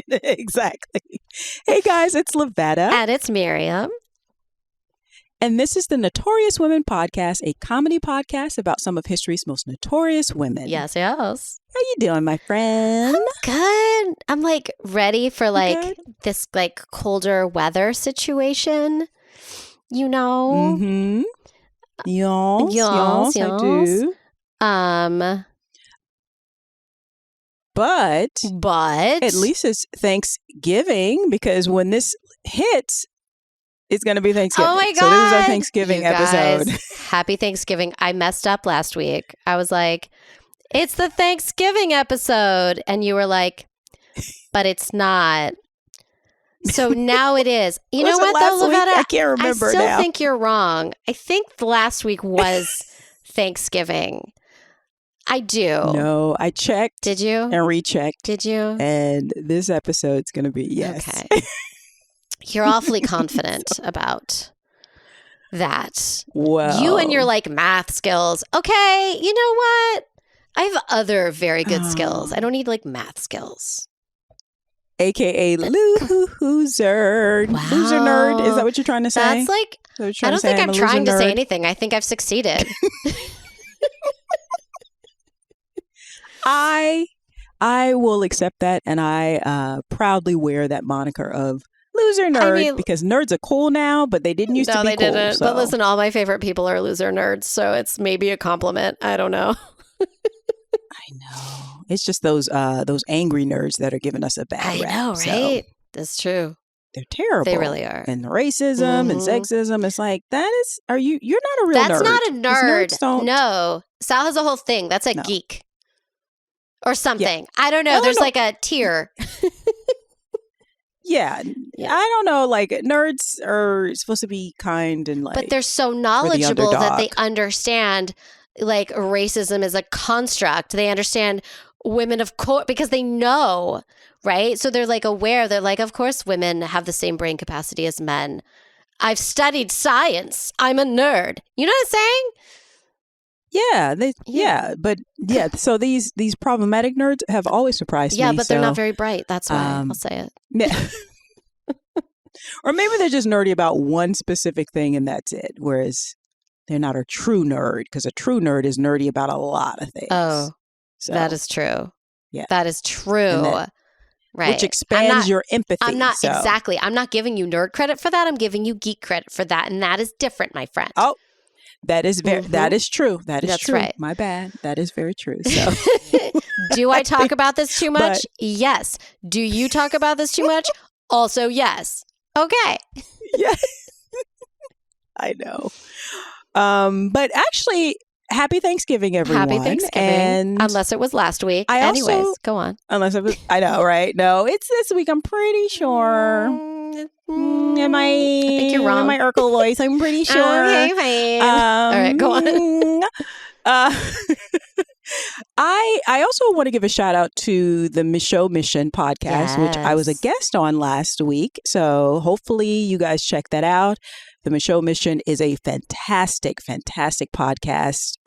Exactly. Hey guys, it's Lavetta. And it's Miriam. And this is the Notorious Women Podcast, a comedy podcast about some of history's most notorious women. Yes. How you doing, my friend? I'm good. I'm ready for this colder weather situation, you know? Mm-hmm. Yes, I do. But at least it's Thanksgiving, because when this hits, it's going to be Thanksgiving. Oh my God. So this is our Thanksgiving episode. Happy Thanksgiving. I messed up last week. I was like, it's the Thanksgiving episode. And you were like, but it's not. So now it is. You know what, though, Lavetta? I can't remember I still now. think you're wrong. I think last week was Thanksgiving. I do. No, I checked. Did you? And rechecked. Did you? And this episode's going to be yes. Okay. You're awfully confident about that. Well, you and your math skills. Okay, you know what? I have other very good skills. I don't need math skills. AKA loser. Wow. Loser nerd. Is that what you're trying to say? That's I don't think I'm trying to say anything. I think I've succeeded. I will accept that, and I proudly wear that moniker of loser nerd, because nerds are cool now, but they didn't used to be cool. No, they didn't. So. But listen, all my favorite people are loser nerds, so it's maybe a compliment. I don't know. I know. It's just those angry nerds that are giving us a bad rap. I know, right? So that's true. They're terrible. They really are. And racism and sexism. It's you're not a real nerd. That's not a nerd. No. Sal has a whole thing. That's a geek. Or something. Yeah. I don't know. There's a tier. Yeah. I don't know. Nerds are supposed to be kind and but they're so knowledgeable that they understand racism is a construct. They understand women, of course, because they know, right? So they're aware. They're of course women have the same brain capacity as men. I've studied science. I'm a nerd. You know what I'm saying? Yeah, so these problematic nerds have always surprised me. Yeah, but they're not very bright. That's why I'll say it. Yeah. Or maybe they're just nerdy about one specific thing and that's it. Whereas they're not a true nerd, because a true nerd is nerdy about a lot of things. Oh, so, that is true. Yeah, that is true. Right. Which expands your empathy. Exactly. I'm not giving you nerd credit for that. I'm giving you geek credit for that. And that is different, my friend. Oh. That is that is true. That's true. Right. My bad. That is very true. So, do I talk about this too much? Yes. Do you talk about this too much? Also, yes. Okay. Yeah. I know. But actually, happy Thanksgiving, everyone. Happy Thanksgiving. And unless it was last week. Anyways, go on. Unless it was, I know, right? No, it's this week. I'm pretty sure. Am I think you're wrong. In my Urkel voice, I'm pretty sure. Okay, fine. All right, go on. I also want to give a shout out to the Michaud Mission podcast, which I was a guest on last week. So hopefully you guys check that out. The Michaud Mission is a fantastic podcast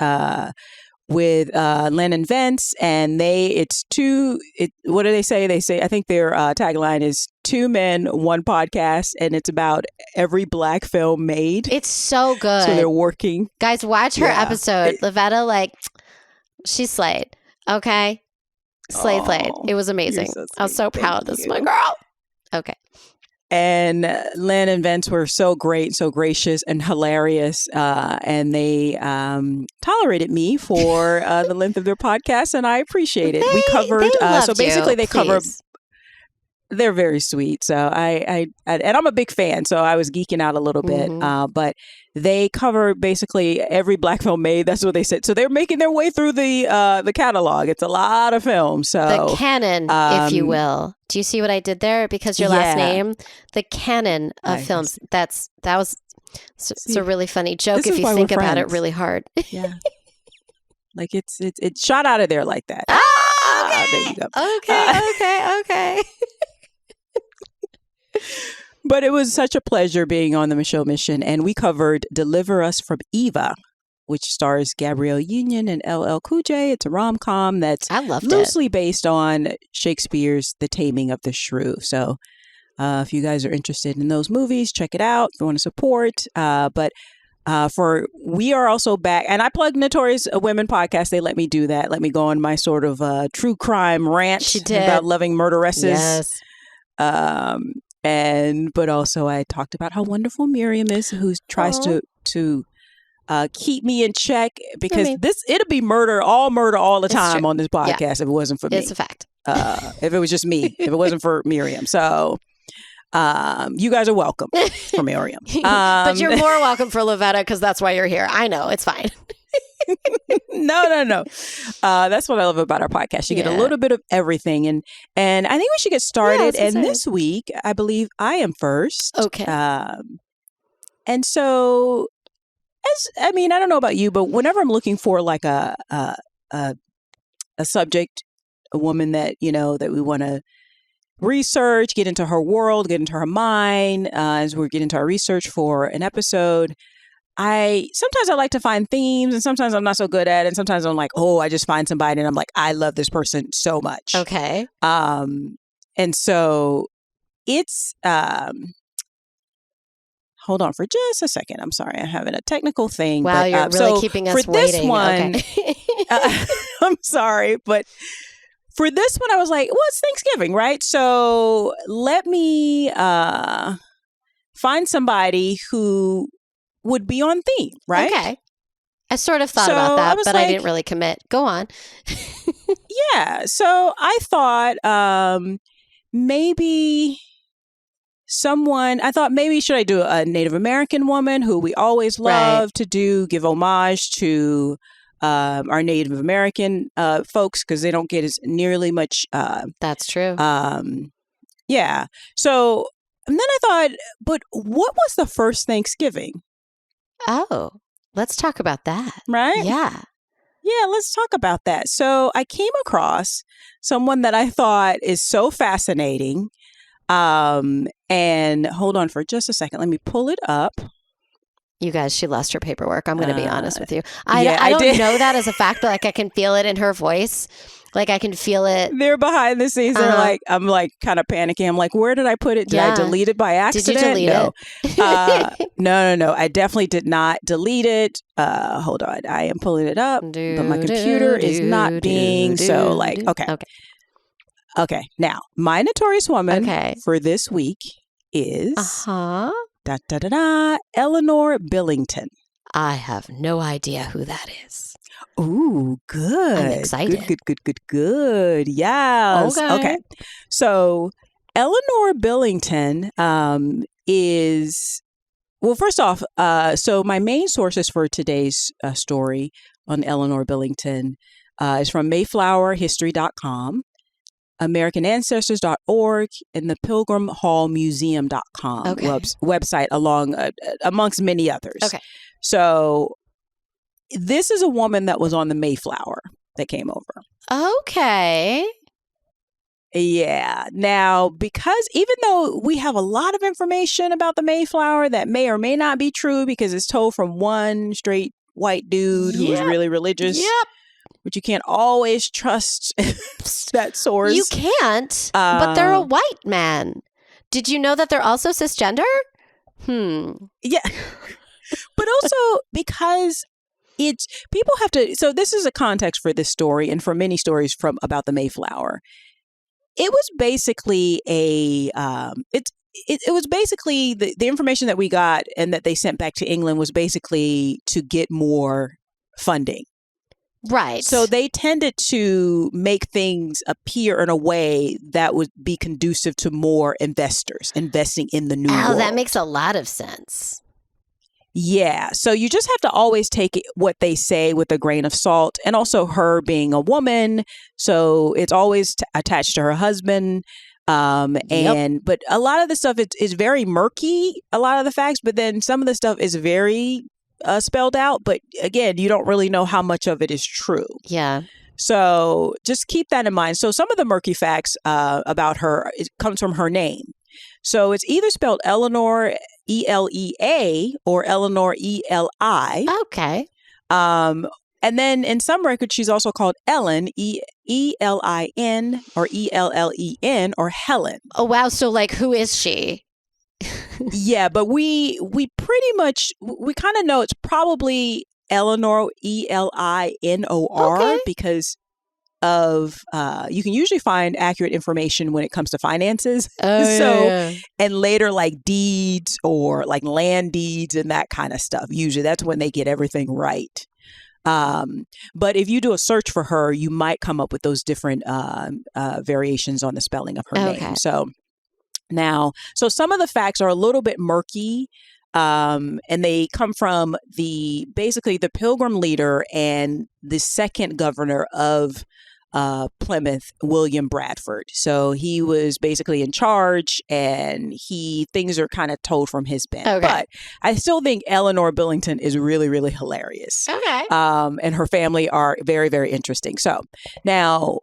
with Len and Vince, and what do they say? They say, I think their tagline is 2 men, 1 podcast, and it's about every Black film made. It's so good. So they're working. Guys, watch her episode. Lavetta, she slayed. Okay? Slayed. It was amazing. So I was so proud. This is my girl. Okay. And Len and Vince were so great, so gracious and hilarious. And they tolerated me for the length of their podcast, and I appreciate it. We covered, so basically they cover, they're very sweet. So and I'm a big fan, so I was geeking out a little bit. But they cover basically every Black film made. That's what they said. So they're making their way through the catalog. It's a lot of films. So the canon, if you will. Do you see what I did there? Because your last name, the canon of films. That was it's a really funny joke if you think about it really hard. Yeah, it's shot out of there like that. Okay. There you go. Okay. But it was such a pleasure being on the Michaud Mission, and we covered Deliver Us from Eva, which stars Gabrielle Union and LL Cool J. It's a rom-com that's loosely based on Shakespeare's The Taming of the Shrew. So if you guys are interested in those movies, check it out if you want to support. We are also back, and I plugged Notorious Women podcast. They let me do that. Let me go on my sort of true crime rant about loving murderesses. Yes. But also I talked about how wonderful Miriam is, who tries to keep me in check, because it'll be murder all the time on this podcast if it wasn't for me. It's a fact. If it was just me, if it wasn't for Miriam. So you guys are welcome for Miriam. But you're more welcome for Lavetta, because that's why you're here. I know, it's fine. No. That's what I love about our podcast. You get a little bit of everything, and I think we should get started. And this week, I believe I am first. Okay. And so, I don't know about you, but whenever I'm looking for like a subject, a woman that that we want to research, get into her world, get into her mind, as we get into our research for an episode, sometimes I like to find themes, and sometimes I'm not so good at it. And sometimes I'm like, I just find somebody and I'm like, I love this person so much. Okay. And so it's, hold on for just a second. I'm sorry. I'm having a technical thing. Wow, you're really keeping us waiting. This one, I'm sorry, but for this one, I was like, well, it's Thanksgiving, right? So let me find somebody who would be on theme, right? Okay. I sort of thought about that, but I didn't really commit. Go on. Yeah. So I thought maybe should I do a Native American woman who we always love to give homage to our Native American folks, because they don't get as nearly much. That's true. Yeah. So, and then I thought, but what was the first Thanksgiving? Oh, let's talk about that. Right? Yeah. Yeah, let's talk about that. So I came across someone that I thought is so fascinating. And hold on for just a second. Let me pull it up. You guys, she lost her paperwork. I'm going to be honest with you. I don't know that as a fact, but like I can feel it in her voice. Like I can feel it. They're behind the scenes. They're like, I'm like kind of panicking. I'm like, where did I put it? Did I delete it by accident? Did you delete it? No. I definitely did not delete it. Hold on. I am pulling it up, but my computer is not being so like, okay. Now, my notorious woman for this week is Elinor Billington. I have no idea who that is. Ooh, good. I'm excited. Good. Yes. Okay. So Elinor Billington is, well, first off, so my main sources for today's story on Elinor Billington is from Mayflowerhistory.com, AmericanAncestors.org, and the PilgrimHallMuseum.com website, amongst many others. Okay. So this is a woman that was on the Mayflower that came over. Okay. Yeah. Now, because even though we have a lot of information about the Mayflower that may or may not be true, because it's told from one straight white dude who was really religious. Yep. But you can't always trust that source. You can't, but they're a white man. Did you know that they're also cisgender? Yeah. But also because people have to, so this is a context for this story and for many stories about the Mayflower. It was basically it was basically the information that we got and that they sent back to England was basically to get more funding. Right. So they tended to make things appear in a way that would be conducive to more investors investing in the new world. That makes a lot of sense. Yeah. So you just have to always take what they say with a grain of salt, and also her being a woman. So it's always attached to her husband. But a lot of the stuff is very murky, a lot of the facts, but then some of the stuff is very spelled out. But again, you don't really know how much of it is true. Yeah. So just keep that in mind. So some of the murky facts about her, it comes from her name. So it's either spelled Elinor, ELEA, or Elinor, ELI. Okay. And then in some records, she's also called Ellen, Elin or Ellen or Helen. Oh, wow. So like, who is she? Yeah, but we pretty much, we kind of know it's probably Elinor, Elinor, because of, you can usually find accurate information when it comes to finances. And later like deeds or like land deeds and that kind of stuff. Usually that's when they get everything right. But if you do a search for her, you might come up with those different variations on the spelling of her name. So some of the facts are a little bit murky, and they come from basically the Pilgrim leader and the second governor of Plymouth, William Bradford. So he was basically in charge, and things are kind of told from his pen. But I still think Elinor Billington is really, really hilarious. And her family are very, very interesting. So now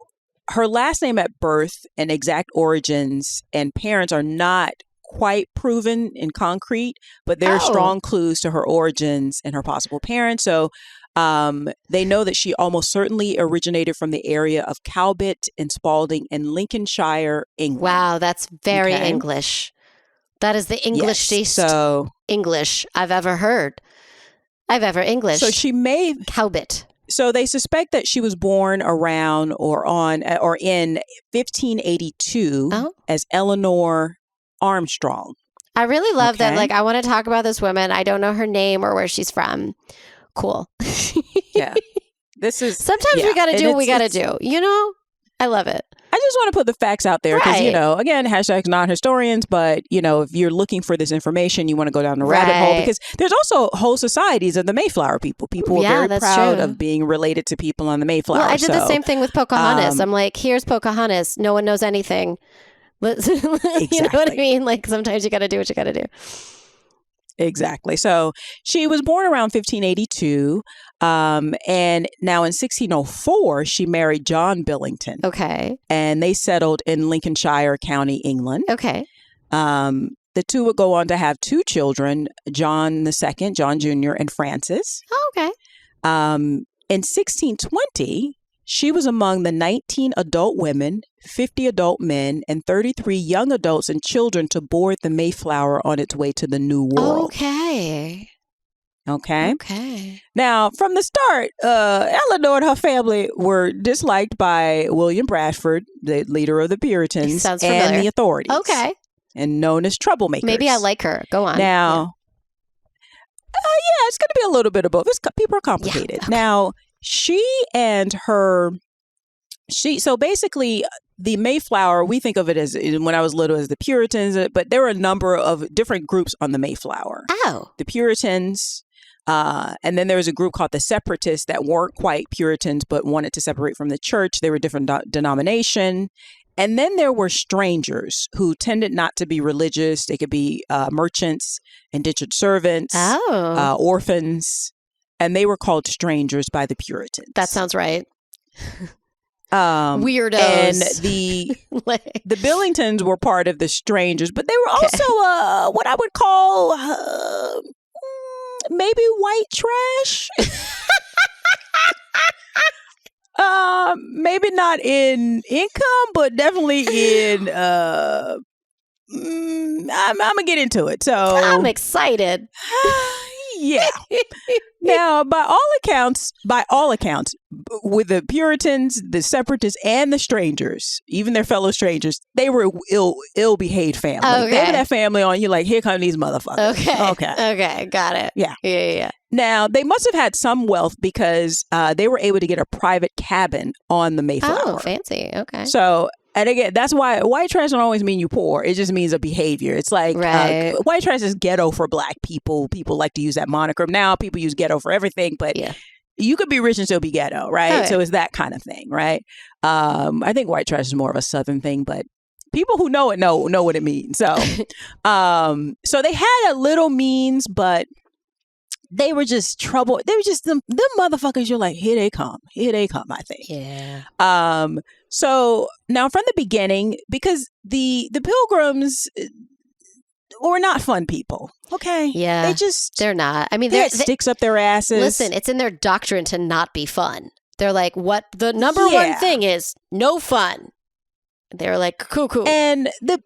her last name at birth and exact origins and parents are not quite proven in concrete, but there are strong clues to her origins and her possible parents. So they know that she almost certainly originated from the area of Calbit and Spalding in Lincolnshire, England. Wow, that's very English. That is the English-est English I've ever heard. English. So she may Calbit. So they suspect that she was born around or in 1582 as Elinor Armstrong. I really love that. Like, I want to talk about this woman. I don't know her name or where she's from. Cool. Yeah. Sometimes we got to do what we got to do. You know, I love it. I just want to put the facts out there because, again, hashtag not historians, but, if you're looking for this information, you want to go down the rabbit hole because there's also whole societies of the Mayflower people. People are very proud of being related to people on the Mayflower. Well, I did the same thing with Pocahontas. I'm like, here's Pocahontas. No one knows anything. Exactly. You know what I mean? Like sometimes you got to do what you got to do. Exactly. So she was born around 1582. And now in 1604, she married John Billington. Okay. And they settled in Lincolnshire County, England. Okay. The two would go on to have two children, John II, John Jr., and Francis. Oh, okay. In 1620, she was among the 19 adult women, 50 adult men, and 33 young adults and children to board the Mayflower on its way to the New World. Okay. Now, from the start, Elinor and her family were disliked by William Bradford, the leader of the Puritans, and the authorities. Okay. And known as troublemakers. Maybe I like her. Go on. Now, it's going to be a little bit of both. People are complicated. Yeah, Now, so basically the Mayflower, we think of it as, when I was little, as the Puritans, but there were a number of different groups on the Mayflower. The Puritans, and then there was a group called the Separatists that weren't quite Puritans, but wanted to separate from the church. They were different denomination. And then there were strangers who tended not to be religious. They could be merchants, indentured servants, orphans. And they were called strangers by the Puritans. That sounds right. Weirdos. And the Billingtons were part of the strangers, but they were also what I would call maybe white trash. Maybe not in income, but definitely in I'm gonna get into it. So I'm excited. Yeah. Now, by all accounts, with the Puritans, the Separatists, and the strangers, even their fellow strangers, they were ill-behaved family. Okay. They had that family on you like, here come these motherfuckers. Okay, got it. Yeah. Now, they must have had some wealth because they were able to get a private cabin on the Mayflower. Oh, fancy. Okay. So, and again, that's why white trash don't always mean you poor. It just means a behavior. It's like white trash is ghetto for Black people. People like to use that moniker. Now people use ghetto for everything, but you could be rich and still be ghetto, right? Okay. So it's that kind of thing, right? I think white trash is more of a Southern thing, but people who know it know what it means. So, so they had a little means, but they were just trouble. They were just them motherfuckers. You're like, here they come, I think. Yeah. So now from the beginning, because the Pilgrims were not fun people. Okay. Yeah. They're not. I mean, they had sticks up their asses. Listen, it's in their doctrine to not be fun. They're like, what the number one thing is no fun. They're like, cool. And the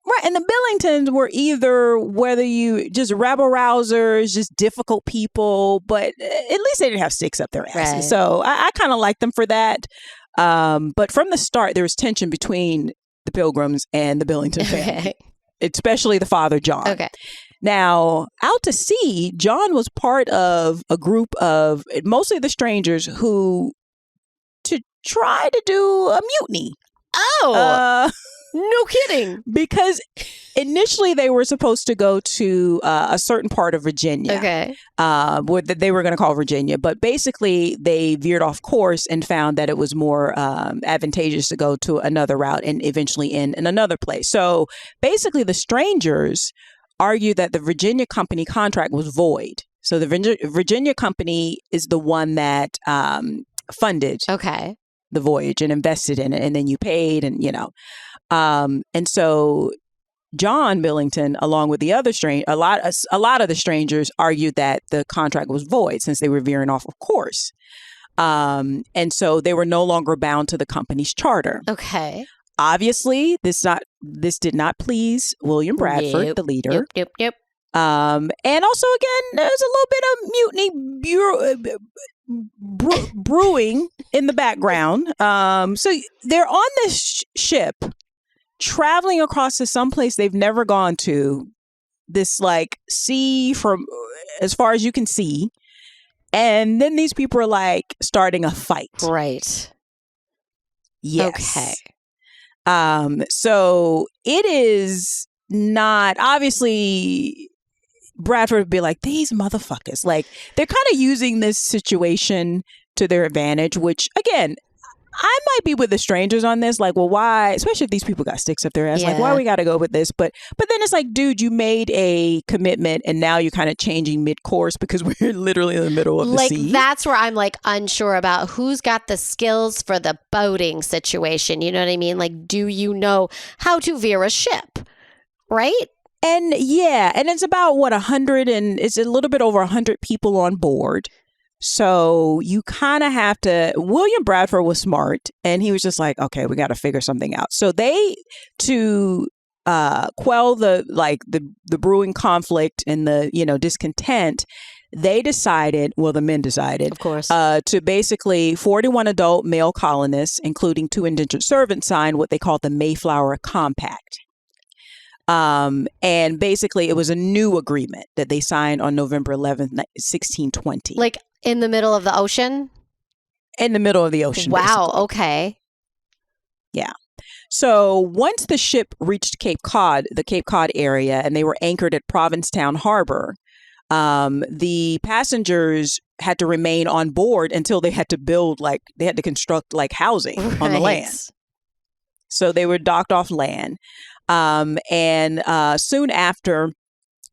Billingtons were either, whether you just rabble rousers, just difficult people, but at least they didn't have sticks up their asses. Right. So I kind of like them for that. But from the start, there was tension between the Pilgrims and the Billington family, especially the father, John. Okay. Now, out to sea, John was part of a group of mostly the strangers who to try to do a mutiny. Oh, no kidding. Because initially they were supposed to go to a certain part of Virginia. Okay. What they were going to call Virginia. But basically they veered off course and found that it was more advantageous to go to another route and eventually end in another place. So basically the strangers argued that the Virginia Company contract was void. So the Virginia Company is the one that funded the voyage and invested in it, and then you paid, and and so John Billington, along with the other a lot of the strangers argued that the contract was void since they were veering off of course, and so they were no longer bound to the company's charter. Okay. Obviously, this did not please William Bradford, the leader. Yep. And also, again, there's a little bit of mutiny brewing in the background. So they're on this ship, traveling across to some place they've never gone to. This like sea from as far as you can see, and then these people are like starting a fight. Right. Yes. Okay. So it is not obviously. Bradford would be like, these motherfuckers, like they're kind of using this situation to their advantage, which again, I might be with the strangers on this. Like, well, why, especially if these people got sticks up their ass, like why we got to go with this? But then it's like, dude, you made a commitment and now you're kind of changing mid-course because we're literally in the middle of the sea. Like, that's where I'm like unsure about who's got the skills for the boating situation. You know what I mean? Like, do you know how to veer a ship? Right? And and it's about 100 and it's a little bit over 100 people on board. So you kind of have to, William Bradford was smart and he was just like, okay, we got to figure something out. So they, to quell the brewing conflict and the, discontent, they decided, the men decided, of course, to basically 41 adult male colonists, including 2 indentured servants, signed what they called the Mayflower Compact. And basically it was a new agreement that they signed on November 11th, 1620. Like in the middle of the ocean? In the middle of the ocean. Wow. Basically. Okay. Yeah. So once the ship reached Cape Cod, the Cape Cod area, and they were anchored at Provincetown Harbor, the passengers had to remain on board until they had to construct housing on the land. So they were docked off land. And soon after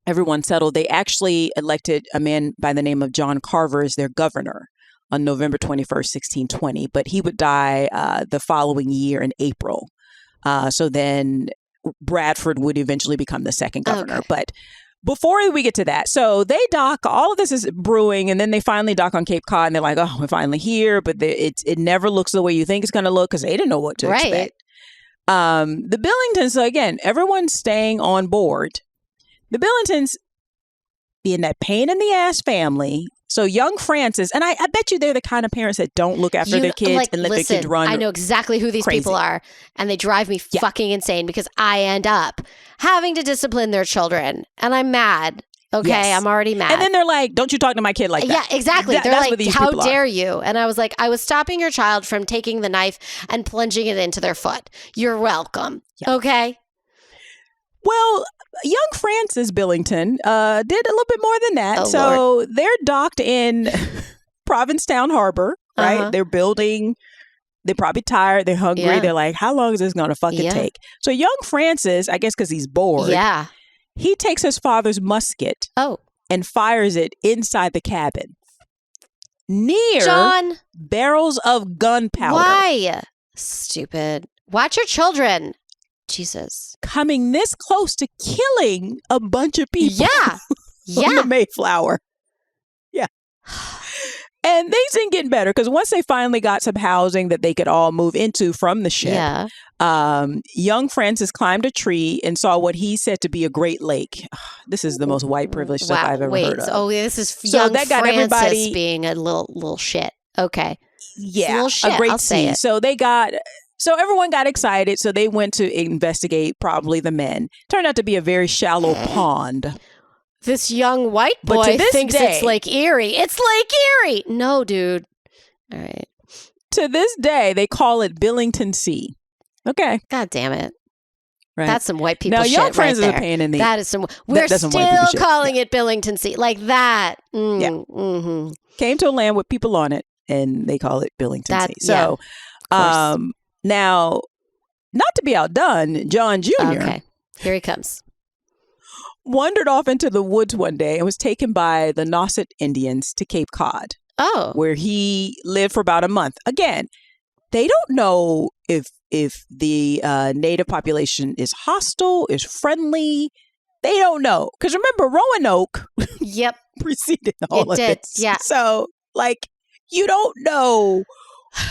everyone settled, they actually elected a man by the name of John Carver as their governor on November 21st, 1620. But he would die the following year in April. So then Bradford would eventually become the second governor. Okay. But before we get to that, so they dock, all of this is brewing, and then they finally dock on Cape Cod, and they're like, oh, we're finally here. But it never looks the way you think it's going to look because they didn't know what to expect. The Billingtons, so again, everyone's staying on board. The Billingtons being that pain in the ass family. So young Francis, and I bet you they're the kind of parents that don't look after their kids and let their kids run. I know exactly who these people are, and they drive me fucking insane because I end up having to discipline their children, and I'm mad. Okay, yes. I'm already mad. And then they're like, don't you talk to my kid like that. Yeah, exactly. They're like, how dare you? And I was like, I was stopping your child from taking the knife and plunging it into their foot. You're welcome. Yeah. Okay? Well, young Francis Billington did a little bit more than that. Lord. They're docked in Provincetown Harbor, right? Uh-huh. They're building. They're probably tired. They're hungry. Yeah. They're like, how long is this going to fucking take? So young Francis, I guess because he's bored. Yeah. He takes his father's musket and fires it inside the cabin near barrels of gunpowder. Why? Stupid. Watch your children. Jesus. Coming this close to killing a bunch of people. Yeah. On the Mayflower. Yeah. And things didn't get better because once they finally got some housing that they could all move into from the ship, young Francis climbed a tree and saw what he said to be a Great Lake. This is the most white privileged stuff I've ever heard of. Oh, this is young that got Francis everybody being a little shit. Okay. Yeah, a little shit. A great I'll say it. So everyone got excited. So they went to investigate, probably the men. Turned out to be a very shallow pond. This young white boy thinks it's Lake Erie. It's Lake Erie. No, dude. All right. To this day, they call it Billington Sea. Okay. God damn it. Right. That's some white people now, shit young friends right there. Is a pain in the... That is some... We're still calling it Billington Sea. Like that. Yeah. Mm-hmm. Came to a land with people on it, and they call it Billington Sea. So, now, not to be outdone, John Jr. Okay. Here he comes. Wandered off into the woods one day and was taken by the Nauset Indians to Cape Cod. Oh. Where he lived for about a month. Again, they don't know if the native population is hostile, is friendly. They don't know. Because remember, Roanoke preceded all of this. Yeah. So, you don't know.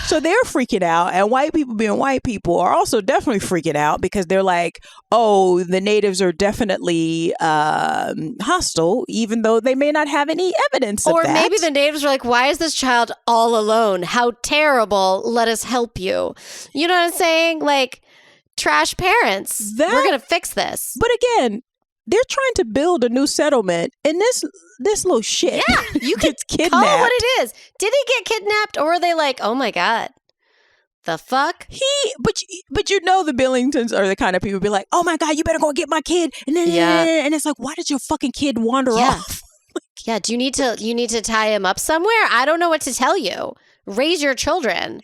So they're freaking out, and white people being white people are also definitely freaking out because they're like, oh, the natives are definitely hostile, even though they may not have any evidence of that. Or maybe the natives are like, why is this child all alone? How terrible. Let us help you. You know what I'm saying? Like, trash parents. We're going to fix this. But again, they're trying to build a new settlement, and this little shit. Yeah, you can kidnapped. Call it what it is. Did he get kidnapped, or are they like, oh my god, the fuck? But you know the Billingtons are the kind of people who be like, oh my god, you better go get my kid, and then and it's like, why did your fucking kid wander off? Yeah, do you need to tie him up somewhere? I don't know what to tell you. Raise your children.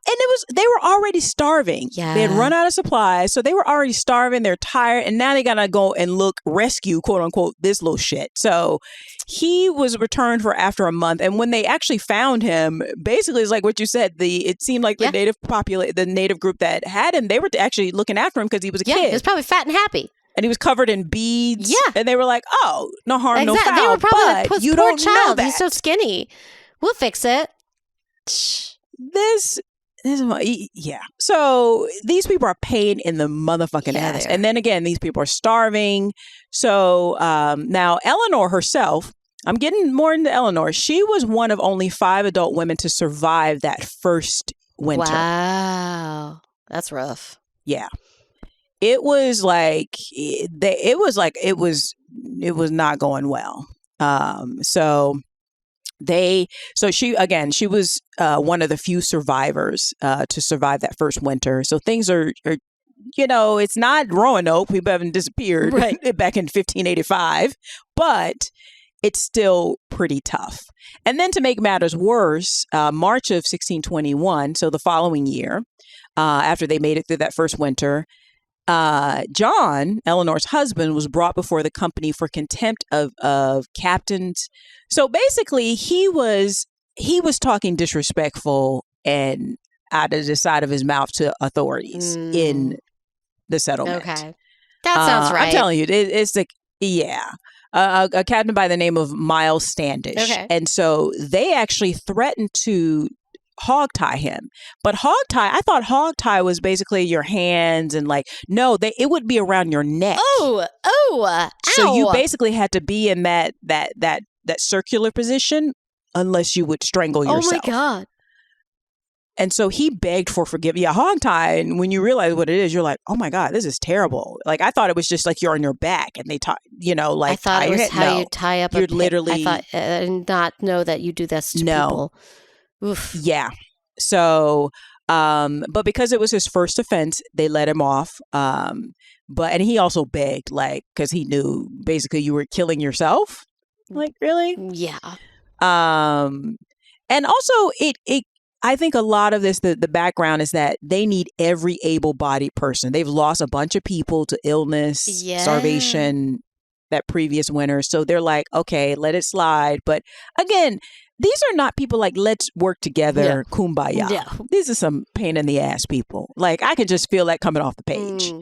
And they were already starving. Yeah. They had run out of supplies. So they were already starving. They're tired. And now they got to go and rescue, quote unquote, this little shit. So he was returned for after a month. And when they actually found him, basically it's like what you said. It seemed like the native group that had him, they were actually looking after him because he was a kid. He was probably fat and happy. And he was covered in beads. Yeah. And they were like, oh, no harm, no foul. They were probably but you don't know that. He's so skinny. We'll fix it. So these people are pain in the motherfucking ass. And then again, these people are starving. So now Elinor herself, I'm getting more into Elinor. She was one of only 5 adult women to survive that first winter. Wow. That's rough. Yeah. It was not going well. She was one of the few survivors to survive that first winter. So things are it's not Roanoke. People haven't disappeared back in 1585, but it's still pretty tough. And then to make matters worse, March of 1621, so the following year, after they made it through that first winter, John, Elinor's husband, was brought before the company for contempt of captains. So basically, he was talking disrespectful and out of the side of his mouth to authorities in the settlement. Okay, that sounds right. I'm telling you, it's like a captain by the name of Miles Standish. Okay, and so they actually threatened to hogtie him. But I thought hogtie was basically your hands and it would be around your neck. Oh, ow. So you basically had to be in that circular position unless you would strangle yourself. Oh my God. And so he begged for forgiveness. Yeah, hogtie. And when you realize what it is, you're like, oh my God, this is terrible. Like, I thought it was just like you're on your back and they tie, I thought it was how you tie up you're literally. I did not know that you do this to people. Oof. Yeah. So, but because it was his first offense, they let him off. And he also begged, because he knew basically you were killing yourself. Like, really? Yeah. And also I think a lot of this, the background is that they need every able-bodied person. They've lost a bunch of people to illness, starvation that previous winter. So they're like, okay, let it slide. But again, these are not people like, let's work together, kumbaya. Yeah. These are some pain in the ass people. Like, I can just feel that coming off the page.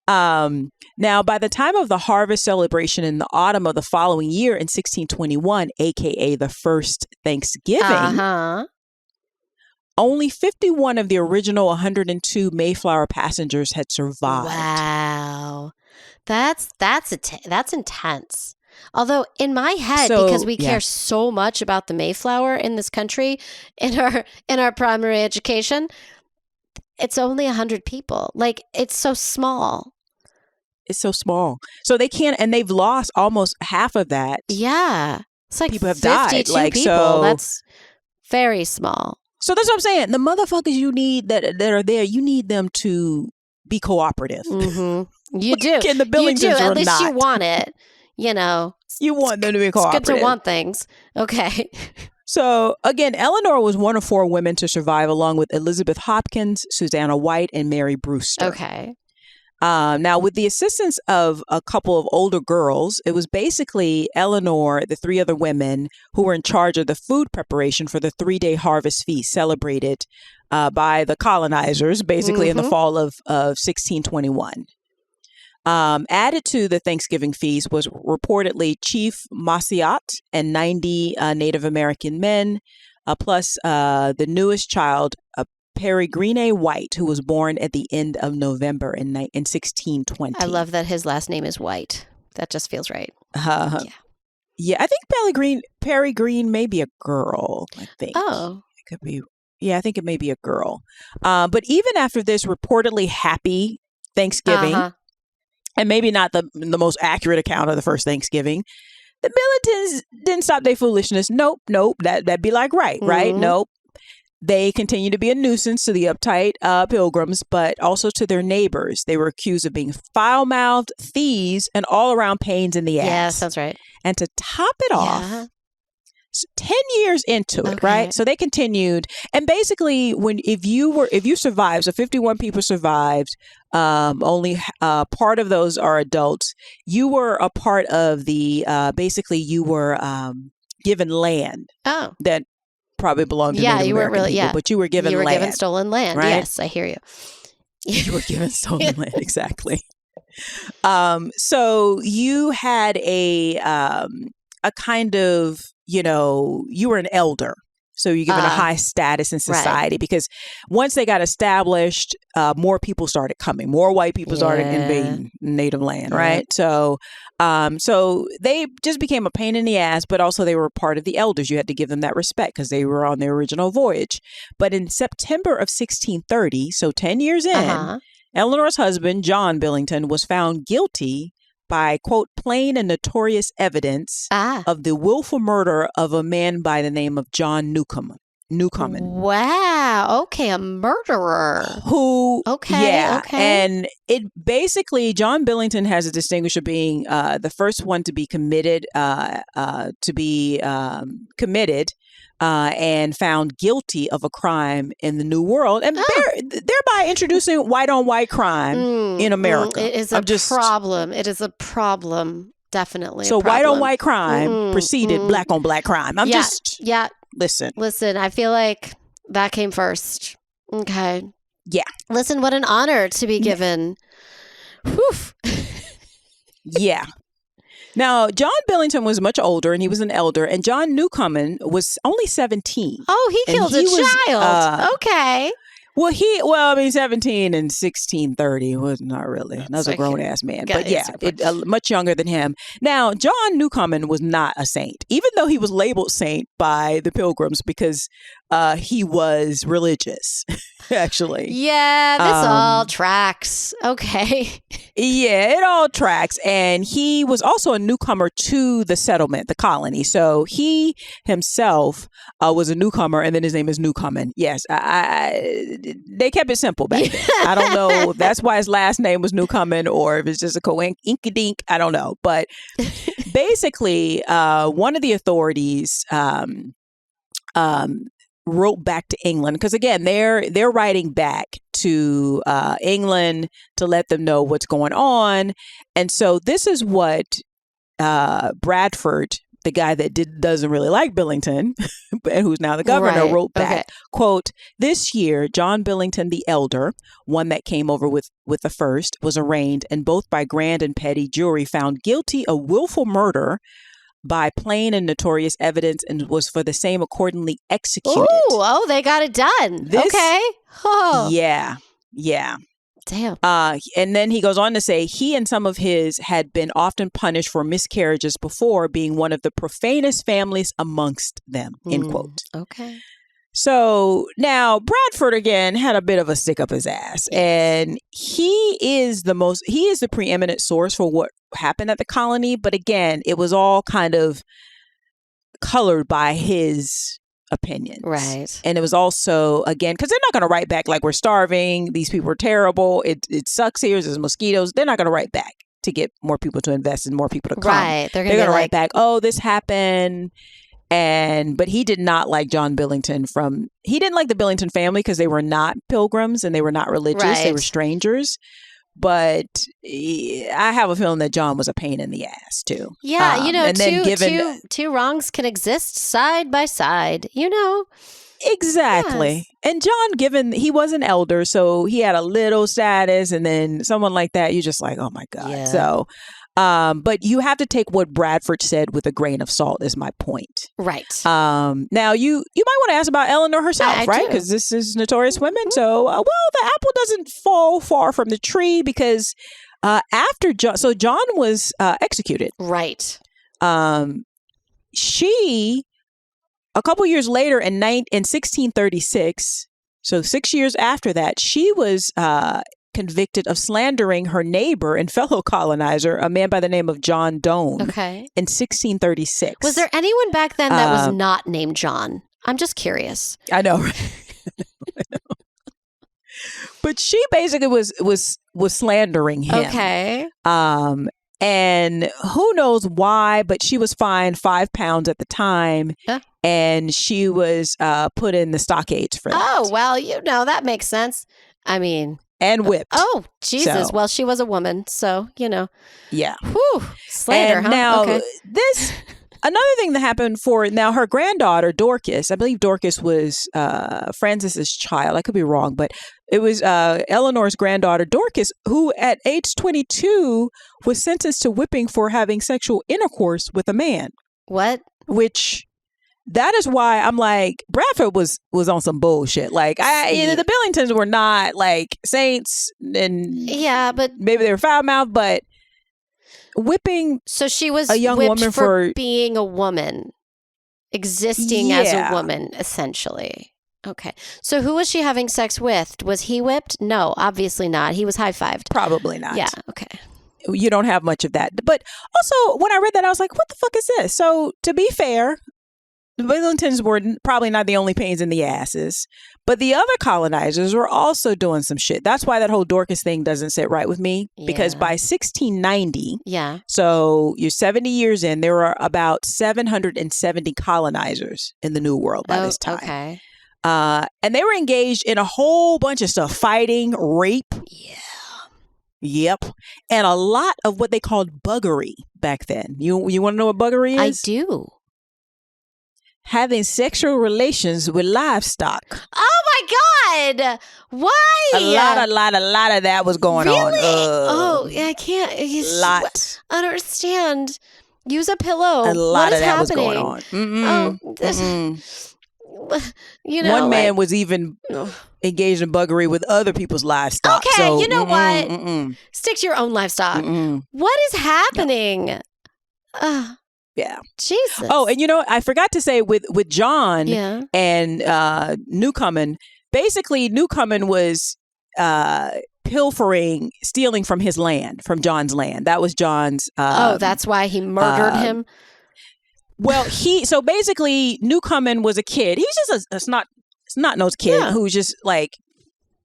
Now, by the time of the harvest celebration in the autumn of the following year in 1621, aka the first Thanksgiving, only 51 of the original 102 Mayflower passengers had survived. Wow. That's intense. Although in my head, because we care so much about the Mayflower in this country, in our primary education, it's only 100 people. Like, it's so small. It's so small. So they can't, and they've lost almost half of that. Yeah. It's like people have died. Like, people. So that's very small. So that's what I'm saying. The motherfuckers you need that are there, you need them to be cooperative. Mm-hmm. You do. In the Billingtons, you do. At least you want it. You know. You want them to be cooperative. It's good to want things. Okay. So, again, Elinor was one of 4 women to survive, along with Elizabeth Hopkins, Susanna White, and Mary Brewster. Okay. Now, with the assistance of a couple of older girls, it was basically Elinor, the 3 other women who were in charge of the food preparation for the 3-day harvest feast celebrated by the colonizers, basically in the fall of 1621. Added to the Thanksgiving feast was reportedly Chief Maciot and 90 Native American men, plus the newest child, Peregrine White, who was born at the end of November in 1620. I love that his last name is White. That just feels right. Yeah, I think Peregrine may be a girl, I think. Oh. It could be. Yeah, I think it may be a girl. But even after this reportedly happy Thanksgiving, and maybe not the most accurate account of the first Thanksgiving, the Billingtons didn't stop their foolishness. Nope. That'd be like right? Nope. They continued to be a nuisance to the uptight Pilgrims, but also to their neighbors. They were accused of being foul-mouthed, thieves, and all-around pains in the ass. Yeah, sounds right. And to top it off, 10 years into it, right? So they continued. And basically, if you survived, so 51 people survived, only part of those are adults. You were a part of the, basically you were given land. Oh. That probably belonged to Native American people, but you were given land. You were given stolen land. Right? Yes, I hear you. You were given stolen land, exactly. So you had a kind of, you were an elder. So you're given a high status in society because once they got established, more people started coming. More white people started invading native land, right? So they just became a pain in the ass, but also they were part of the elders. You had to give them that respect because they were on their original voyage. But in September of 1630, so 10 years in, Elinor's husband, John Billington, was found guilty by, quote, plain and notorious evidence of the willful murder of a man by the name of John Newcomen. Wow. Okay, a murderer. Okay. And it basically, John Billington has a distinguished of being the first one to be committed, and found guilty of a crime in the New World, and thereby introducing white-on-white crime in America. It is a problem. It is a problem, definitely. So white-on-white crime preceded black-on-black crime. Listen, I feel like that came first. Okay. Yeah. Listen, what an honor to be given. Whew. Yeah. Now, John Billington was much older, and he was an elder, and John Newcomen was only 17. Oh, he killed a child. Okay. Well, 17 in 1630 was not really. That was a grown-ass man. But much younger than him. Now, John Newcomen was not a saint, even though he was labeled saint by the Pilgrims because he was religious, actually. Yeah, this all tracks. Okay. Yeah, it all tracks. And he was also a newcomer to the settlement, the colony. So he himself was a newcomer, and then his name is Newcomen. Yes, they kept it simple back then. I don't know if that's why his last name was Newcomen or if it's just a coink-a-dink. I don't know. But basically, one of the authorities wrote back to England because, again, they're writing back to England to let them know what's going on. And so this is what Bradford the guy that doesn't really like Billington, and who's now the governor, wrote back, quote, "This year, John Billington the elder, one that came over with the first, was arraigned, and both by grand and petty jury found guilty of willful murder by plain and notorious evidence, and was for the same accordingly executed." Oh, they got it done. Okay. Oh. Yeah. Damn. And then he goes on to say he and some of his had been often punished for miscarriages before, being one of the profanest families amongst them, end quote. Okay. So now Bradford again had a bit of a stick up his ass, and he is the preeminent source for what happened at the colony. But again, it was all kind of colored by his opinions. Right. And it was also, again, because they're not going to write back like, we're starving, these people are terrible, it sucks here, there's mosquitoes. They're not going to write back to get more people to invest and more people to come. Right. They're going to write back, oh, this happened. But he did not like John Billington he didn't like the Billington family because they were not pilgrims and they were not religious. Right. They were strangers. But I have a feeling that John was a pain in the ass too. Yeah, and then two wrongs can exist side by side. Exactly. Yes. And John, given he was an elder, so he had a little status, and then someone like that, you're just like, oh my God. Yeah. So, but you have to take what Bradford said with a grain of salt, is my point. Right. Now you might want to ask about Elinor herself, right? Because this is Notorious Women. Mm-hmm. So, the apple doesn't fall far from the tree, because after John was executed. Right. She, a couple years later in 1636, so 6 years after that, she was convicted of slandering her neighbor and fellow colonizer, a man by the name of John Doane, in 1636. Was there anyone back then that was not named John? I'm just curious. I know, right? But she basically was slandering him. Okay. And who knows why, but she was fined £5 at the time, and she was put in the stockades for that. Oh, well, that makes sense. I mean... And whipped. Oh, Jesus. So, well, she was a woman, so, Yeah. Whew. Slander, and huh? Now, another thing that happened now her granddaughter, Dorcas, I believe Dorcas was Francis's child. I could be wrong, but it was Elinor's granddaughter, Dorcas, who at age 22 was sentenced to whipping for having sexual intercourse with a man. What? Which... That is why I'm like, Bradford was on some bullshit. Like, the Billingtons were not like saints, and but maybe they were foul mouthed, but whipping. So she was a young woman for being a woman, existing as a woman, essentially. Okay. So who was she having sex with? Was he whipped? No, obviously not. He was high-fived. Probably not. Yeah. Okay. You don't have much of that. But also, when I read that, I was like, what the fuck is this? So to be fair, the Billingtons were probably not the only pains in the asses, but the other colonizers were also doing some shit. That's why that whole Dorcas thing doesn't sit right with me, because by 1690, so you're 70 years in, there were about 770 colonizers in the New World by this time. Okay. And they were engaged in a whole bunch of stuff, fighting, rape. Yeah. Yep. And a lot of what they called buggery back then. You want to know what buggery is? I do. Having sexual relations with livestock. Oh my God! Why? A lot of that was going on. I can't. Lot. I don't understand. Use a pillow. A lot of that was going on. One man was even engaged in buggery with other people's livestock. Okay, so, you know what? Stick to your own livestock. What is happening? Yeah. Jesus. Oh, and I forgot to say with John and Newcomen, basically Newcomen was pilfering, stealing from his land, from John's land. That was John's. That's why he murdered him? Well, so basically Newcomen was a kid. He's just a snot-nosed kid who was just like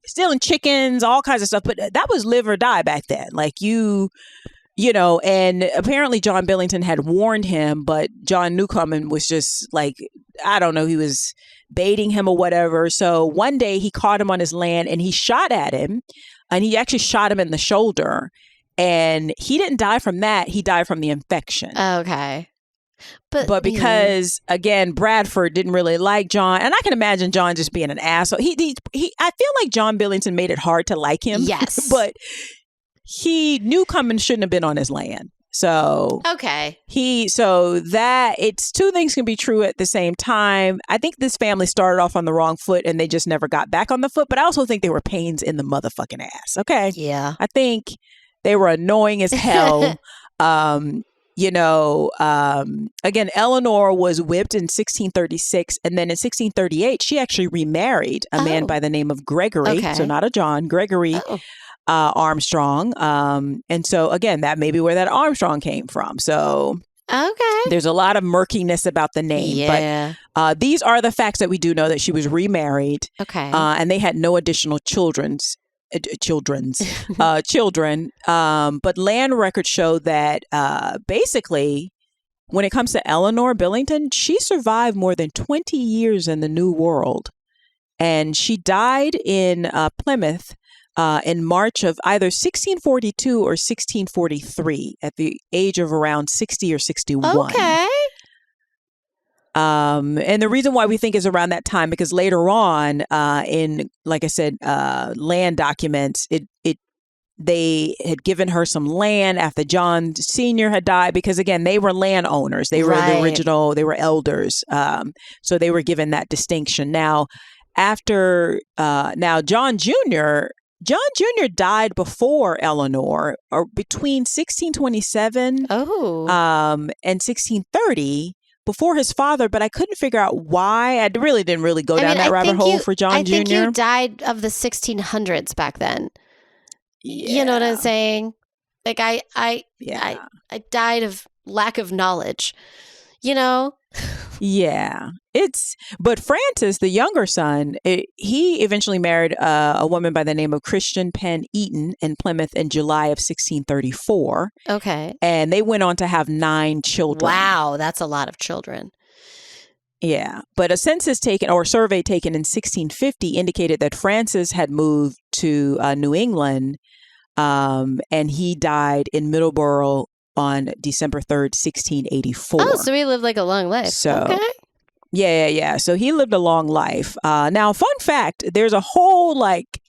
stealing chickens, all kinds of stuff. But that was live or die back then. Like and apparently John Billington had warned him, but John Newcomen was just like, I don't know, he was baiting him or whatever. So one day he caught him on his land and he shot at him, and he actually shot him in the shoulder. And he didn't die from that. He died from the infection. Okay. But because, again, Bradford didn't really like John, and I can imagine John just being an asshole. I feel like John Billington made it hard to like him. Yes. But he knew Cummins shouldn't have been on his land. So okay. It's two things can be true at the same time. I think this family started off on the wrong foot and they just never got back on the foot. But I also think they were pains in the motherfucking ass. Okay. Yeah. I think they were annoying as hell. Again, Elinor was whipped in 1636, and then in 1638, she actually remarried a man by the name of Gregory. Okay. So not a John, Gregory Armstrong. And so, again, that may be where that Armstrong came from. So there's a lot of murkiness about the name. Yeah. But these are the facts that we do know, that she was remarried. Okay. And they had no additional children. But land records show that basically, when it comes to Elinor Billington, she survived more than 20 years in the New World. And she died in Plymouth in March of either 1642 or 1643 at the age of around 60 or 61. Okay. And the reason why we think is around that time, because later on in, like I said, land documents, they had given her some land after John Sr. had died, because, again, they were landowners. They were the original, they were elders. So they were given that distinction. Now, John Jr. died before Elinor, or between 1627 and 1630. Before his father, but I couldn't figure out why. I really didn't go down that rabbit hole for John Jr. I think you died of the 1600s back then. Yeah. You know what I'm saying? Like I died of lack of knowledge. You know? Yeah. But Francis, the younger son, he eventually married a woman by the name of Christian Penn Eaton in Plymouth in July of 1634. Okay. And they went on to have 9 children. Wow, that's a lot of children. Yeah. But a survey taken in 1650 indicated that Francis had moved to New England, and he died in Middleborough on December 3rd, 1684. Oh, so he lived like a long life. So, okay. Yeah. So he lived a long life. Now, fun fact, there's a whole like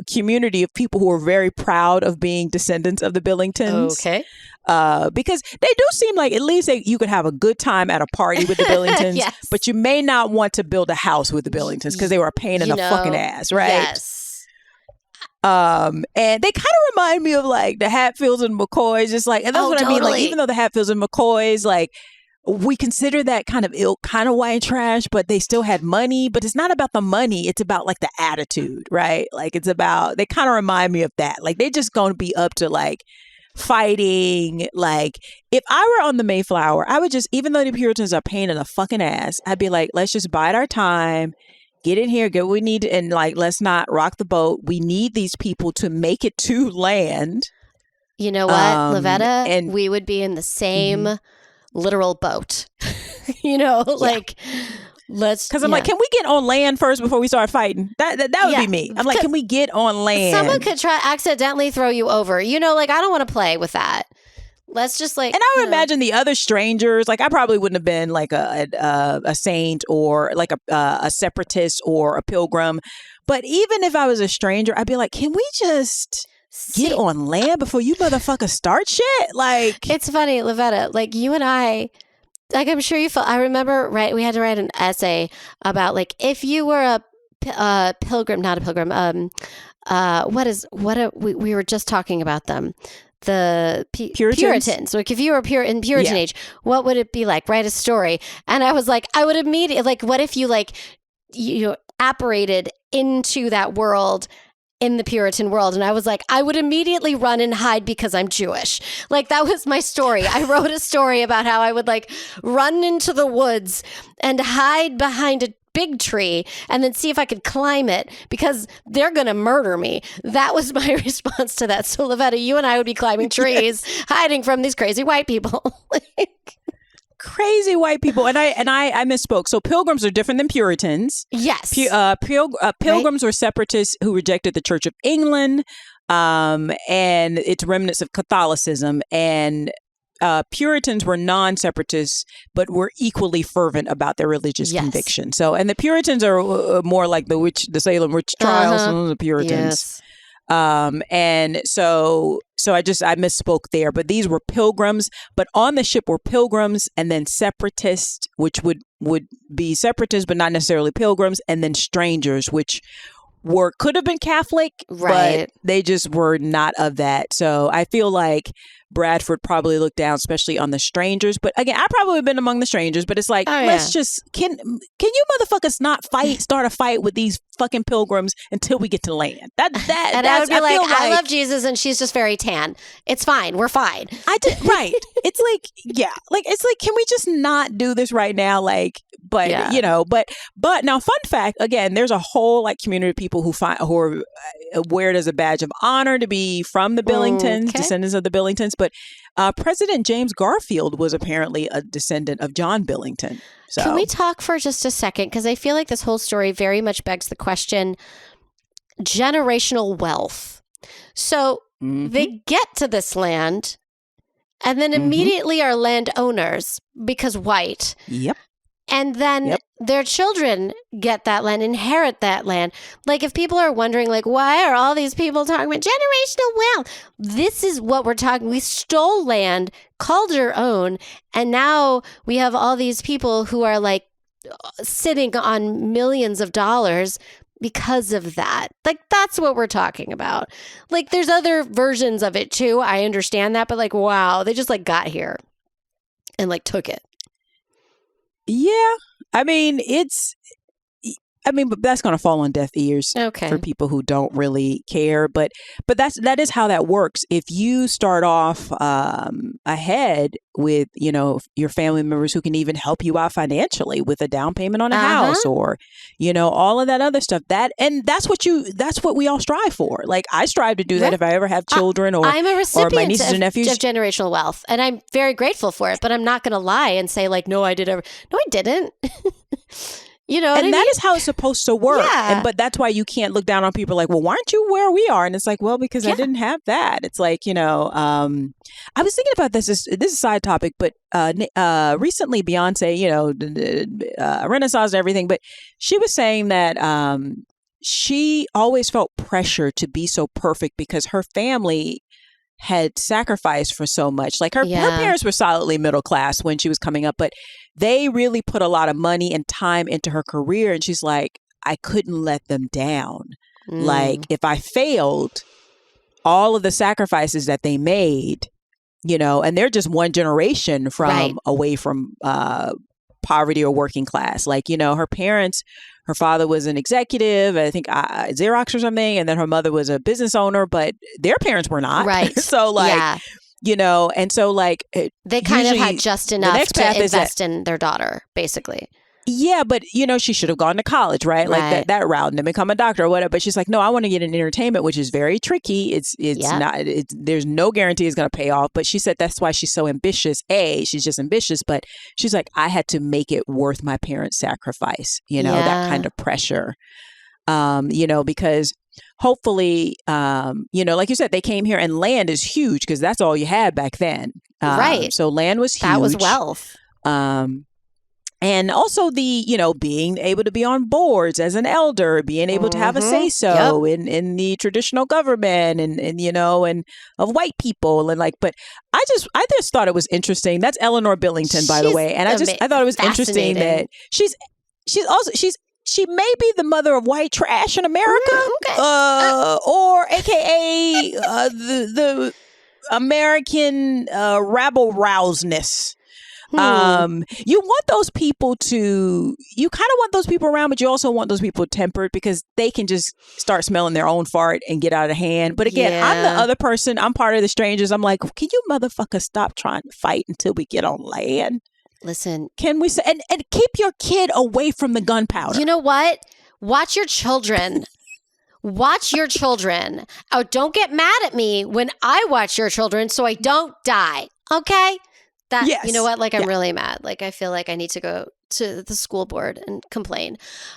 community of people who are very proud of being descendants of the Billingtons. Okay. Because they do seem like at least you could have a good time at a party with the Billingtons, yes. But you may not want to build a house with the Billingtons because they were a pain in the fucking ass, right? Yes. And they kind of remind me of like the Hatfields and McCoys, just like, and that's what totally. I mean. Like, even though the Hatfields and McCoys, like, we consider that kind of ilk, kind of white trash, but they still had money. But it's not about the money; it's about like the attitude, right? Like, it's about, they kind of remind me of that. Like, they're just going to be up to like fighting. Like, if I were on the Mayflower, I would just, even though the Puritans are a pain in the fucking ass, I'd be like, let's just bide our time. Get in here, get what we need, and like, let's not rock the boat. We need these people to make it to land. You know what, Lavetta? And we would be in the same literal boat. Like, let's. Because I'm like, can we get on land first before we start fighting? That would be me. I'm like, can we get on land? Someone could try accidentally throw you over. Like, I don't want to play with that. Let's just like, and I would imagine the other strangers, like I probably wouldn't have been like a saint or like a separatist or a pilgrim, but even if I was a stranger, I'd be like, can we just get on land before you motherfuckers start shit? Like, it's funny, Lavetta, like you and I, like I'm sure you felt. I remember, right? We had to write an essay about like if you were a pilgrim, not a pilgrim. We were just talking about them. The Puritans. Like if you were in Puritan age, what would it be like? Write a story. And I was like, I would immediately, like, what if you like, you apparated into that world in the Puritan world? And I was like, I would immediately run and hide because I'm Jewish. Like that was my story. I wrote a story about how I would like run into the woods and hide behind a big tree and then see if I could climb it because they're going to murder me. That was my response to that. So Lavetta, you and I would be climbing trees, hiding from these crazy white people. Crazy white people. And I misspoke. So pilgrims are different than Puritans. Yes. Pilgrims were separatists who rejected the Church of England and its remnants of Catholicism. And Puritans were non-separatists, but were equally fervent about their religious conviction. So, and the Puritans are more like the Salem witch trials, the Puritans. And so I misspoke there, but these were pilgrims, but on the ship were pilgrims and then separatists, which would be separatists, but not necessarily pilgrims, and then strangers, which could have been Catholic, but they just were not of that. So I feel like Bradford probably looked down, especially on the strangers. But again, I probably have been among the strangers, but it's like, let's just, can you motherfuckers not start a fight with these fucking pilgrims until we get to land? And I would be like, I love Jesus and she's just very tan. It's fine. We're fine. Right. It's like, it's like, can we just not do this right now? Like, but now, fun fact, again, there's a whole like community of people who are wear it as a badge of honor to be from the Billingtons, descendants of the Billingtons. But President James Garfield was apparently a descendant of John Billington. So can we talk for just a second? Because I feel like this whole story very much begs the question, generational wealth. So they get to this land and then immediately are landowners because white. Yep. And then their children get that land, inherit that land. Like, if people are wondering, like, why are all these people talking about generational wealth? This is what we're talking. We stole land, called it our own, and now we have all these people who are, like, sitting on millions of dollars because of that. Like, that's what we're talking about. Like, there's other versions of it, too. I understand that. But, like, wow, they just, like, got here and, like, took it. Yeah, I mean, but that's going to fall on deaf ears for people who don't really care. But that is how that works. If you start off ahead with, your family members who can even help you out financially with a down payment on a house or, all of that other stuff, that's what we all strive for. Like, I strive to do that if I ever have children or I'm a recipient or my nieces and nephews of generational wealth, and I'm very grateful for it. But I'm not going to lie and say like, no, I didn't. And that is how it's supposed to work. Yeah. But that's why you can't look down on people like, well, why aren't you where we are? And it's like, well, because I didn't have that. It's like, I was thinking about this. This is a side topic, but recently Beyonce, Renaissance and everything, but she was saying that she always felt pressure to be so perfect because her family had sacrificed for so much. Like her parents were solidly middle class when she was coming up, but they really put a lot of money and time into her career. And she's like, I couldn't let them down. Like, if I failed, all of the sacrifices that they made, and they're just one generation from away from poverty or working class. Like, her father was an executive, I think Xerox or something, and then her mother was a business owner, but their parents were not. Right. So like, and so like they kind of had just enough to invest in their daughter, basically. Yeah, but she should have gone to college, right? Like that route and then become a doctor or whatever. But she's like, no, I want to get in entertainment, which is very tricky. It's not. There's no guarantee it's going to pay off. But she said that's why she's so ambitious. She's just ambitious, but she's like, I had to make it worth my parents' sacrifice. That kind of pressure. Because hopefully, like you said, they came here and land is huge because that's all you had back then. Right. So land was huge. That was wealth. And also being able to be on boards as an elder, being able to have a say-so in the traditional government and of white people. And like, but I just thought it was interesting. That's Elinor Billington, by the way. And I thought it was interesting that she may be the mother of white trash in America, or AKA the American rabble-rouseness. You want those people you kind of want those people around, but you also want those people tempered because they can just start smelling their own fart and get out of hand. But again, I'm the other person. I'm part of the strangers. I'm like, can you motherfuckers stop trying to fight until we get on land? Listen, can we say, and keep your kid away from the gunpowder? You know what? Watch your children. Watch your children. Oh, don't get mad at me when I watch your children so I don't die. Okay? You know what? Like, I'm really mad. Like, I feel like I need to go to the school board and complain.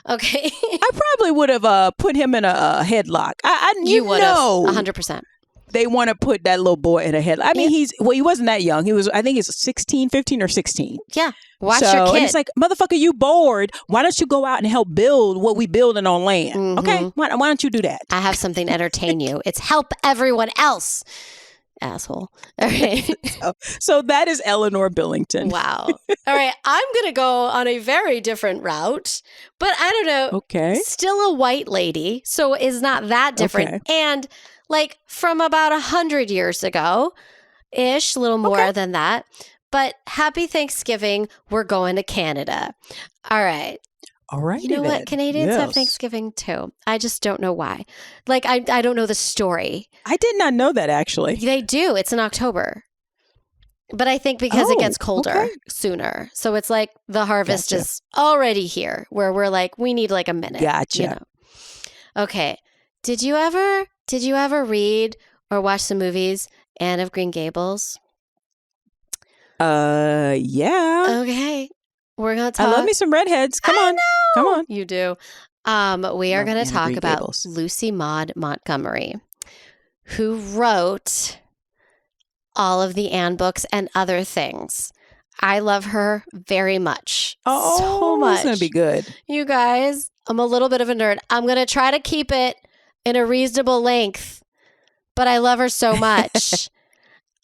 Okay. I probably would have put him in a headlock. You would have 100%. they want to put that little boy in a head. I mean, he wasn't that young. I think he's 15 or 16. Yeah. Watch your kid. And it's like, motherfucker, you bored. Why don't you go out and help build what we building on land? Mm-hmm. Okay. Why don't you do that? I have something to entertain you. It's help everyone else. Asshole. All right. So that is Elinor Billington. Wow. All right. I'm going to go on a very different route, but I don't know. Okay. Still a white lady, so is not that different. Okay. And like from about 100 years ago-ish, a little more than that. But happy Thanksgiving. We're going to Canada. All right. All right. You know what? Canadians have Thanksgiving too. I just don't know why. Like, I don't know the story. I did not know that, actually. They do. It's in October. But I think because it gets colder sooner. So it's like the harvest is already here where we're like, we need like a minute. Gotcha. You know? Okay. Did you ever read or watch the movies Anne of Green Gables? Yeah. Okay. We're going to talk. I love me some redheads. Come on. You do. We are going to talk about Lucy Maud Montgomery, who wrote all of the Anne books and other things. I love her very much. So much. It's going to be good. You guys, I'm a little bit of a nerd. I'm going to try to keep it in a reasonable length, but I love her so much.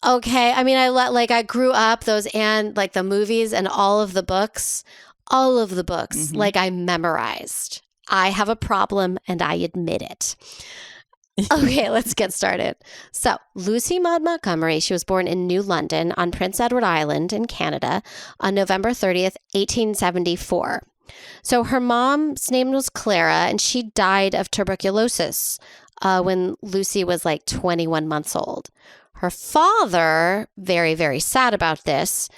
Okay. I mean, I grew up those Anne, like the movies and all of the books, mm-hmm. like I memorized. I have a problem and I admit it. Okay, let's get started. So Lucy Maud Montgomery, she was born in New London on Prince Edward Island in Canada on November 30th, 1874. So her mom's name was Clara and she died of tuberculosis when Lucy was like 21 months old. Her father, very, very sad about this,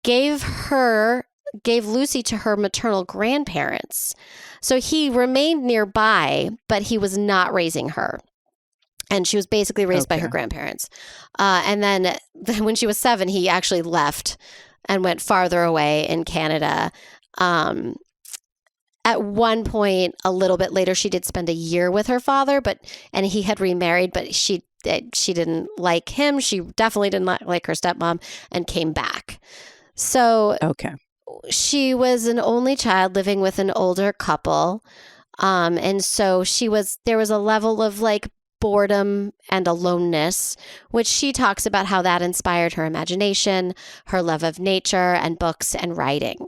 gave Lucy to her maternal grandparents. So he remained nearby, but he was not raising her. And she was basically raised by her grandparents. And then when she was 7, he actually left and went farther away in Canada. At one point, a little bit later, she did spend a year with her father, and he had remarried, but she didn't like him. She definitely didn't like her stepmom and came back. So she was an only child living with an older couple. And so there was a level of like boredom and aloneness, which she talks about how that inspired her imagination, her love of nature and books and writing.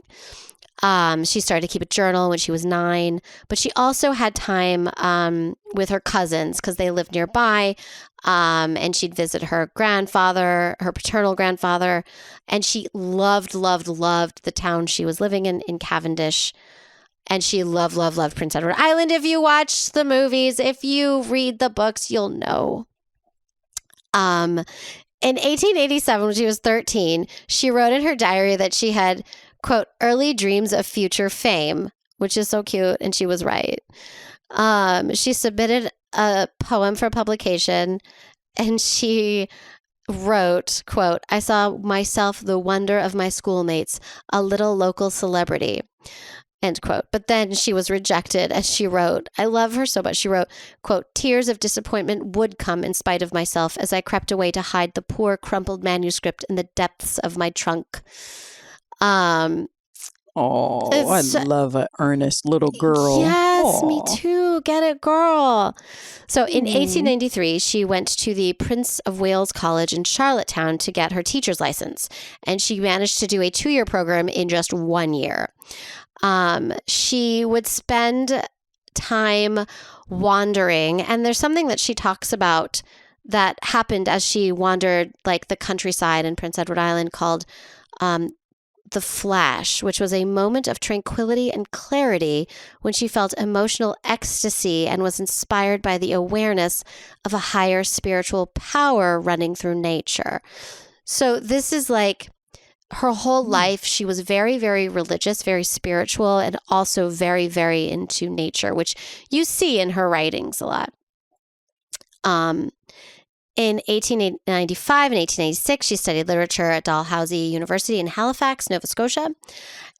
She started to keep a journal when she was 9, but she also had time with her cousins because they lived nearby, and she'd visit her grandfather, her paternal grandfather, and she loved the town she was living in Cavendish, and she loved Prince Edward Island. If you watch the movies, if you read the books, you'll know. In 1887, when she was 13, she wrote in her diary that she had, quote, early dreams of future fame, which is so cute. And she was right. She submitted a poem for publication and she wrote, quote, I saw myself the wonder of my schoolmates, a little local celebrity, end quote. But then she was rejected as she wrote, I love her so much. She wrote, quote, tears of disappointment would come in spite of myself as I crept away to hide the poor crumpled manuscript in the depths of my trunk. I love an earnest little girl. Yes, me too. Get it, girl. So in 1893, she went to the Prince of Wales College in Charlottetown to get her teacher's license. And she managed to do a 2-year program in just 1 year. She would spend time wandering. And there's something that she talks about that happened as she wandered like the countryside in Prince Edward Island called the flash, which was a moment of tranquility and clarity when she felt emotional ecstasy and was inspired by the awareness of a higher spiritual power running through nature. So this is like her whole life. She was very, very religious, very spiritual, and also very, very into nature, which you see in her writings a lot. In 1895 and 1896, she studied literature at Dalhousie University in Halifax, Nova Scotia.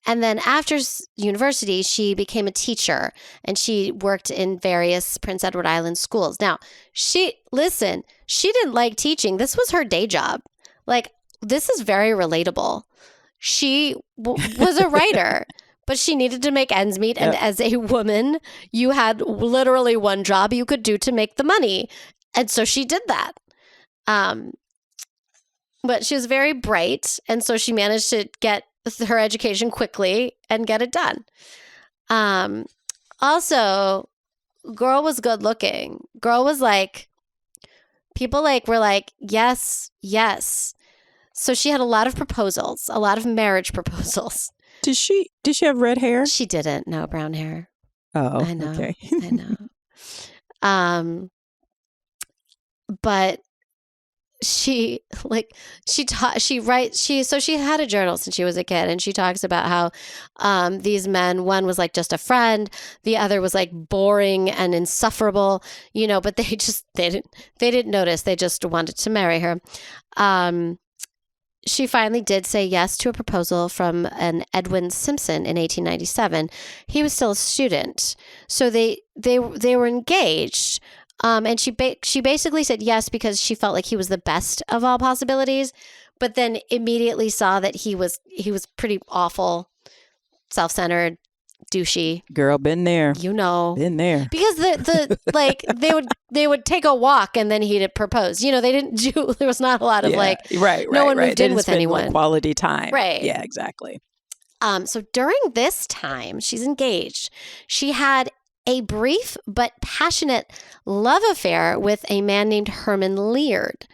And then after university, she became a teacher and she worked in various Prince Edward Island schools. Now, she didn't like teaching. This was her day job. Like, this is very relatable. She was a writer, but she needed to make ends meet. And as a woman, you had literally one job you could do to make the money. And so she did that. But she was very bright. And so she managed to get her education quickly and get it done. Also, girl was good looking. Girl was like, people were like, yes, yes. So she had a lot of proposals, a lot of marriage proposals. Did she have red hair? She didn't. No, brown hair. Oh, I know. Okay. I know. But she had a journal since she was a kid, and she talks about how these men, one was like just a friend, the other was like boring and insufferable, but they didn't notice. They just wanted to marry her. She finally did say yes to a proposal from an Edwin Simpson in 1897. He was still a student, so they were engaged. And she basically said yes because she felt like he was the best of all possibilities, but then immediately saw that he was pretty awful, self-centered, douchey. Girl, been there. Been there. Because they would take a walk and then he'd propose. They didn't do. There was not a lot of no one moved in with anyone. Quality time. Right. Yeah, exactly. So during this time, she's engaged. She had a brief but passionate love affair with a man named Herman Leard.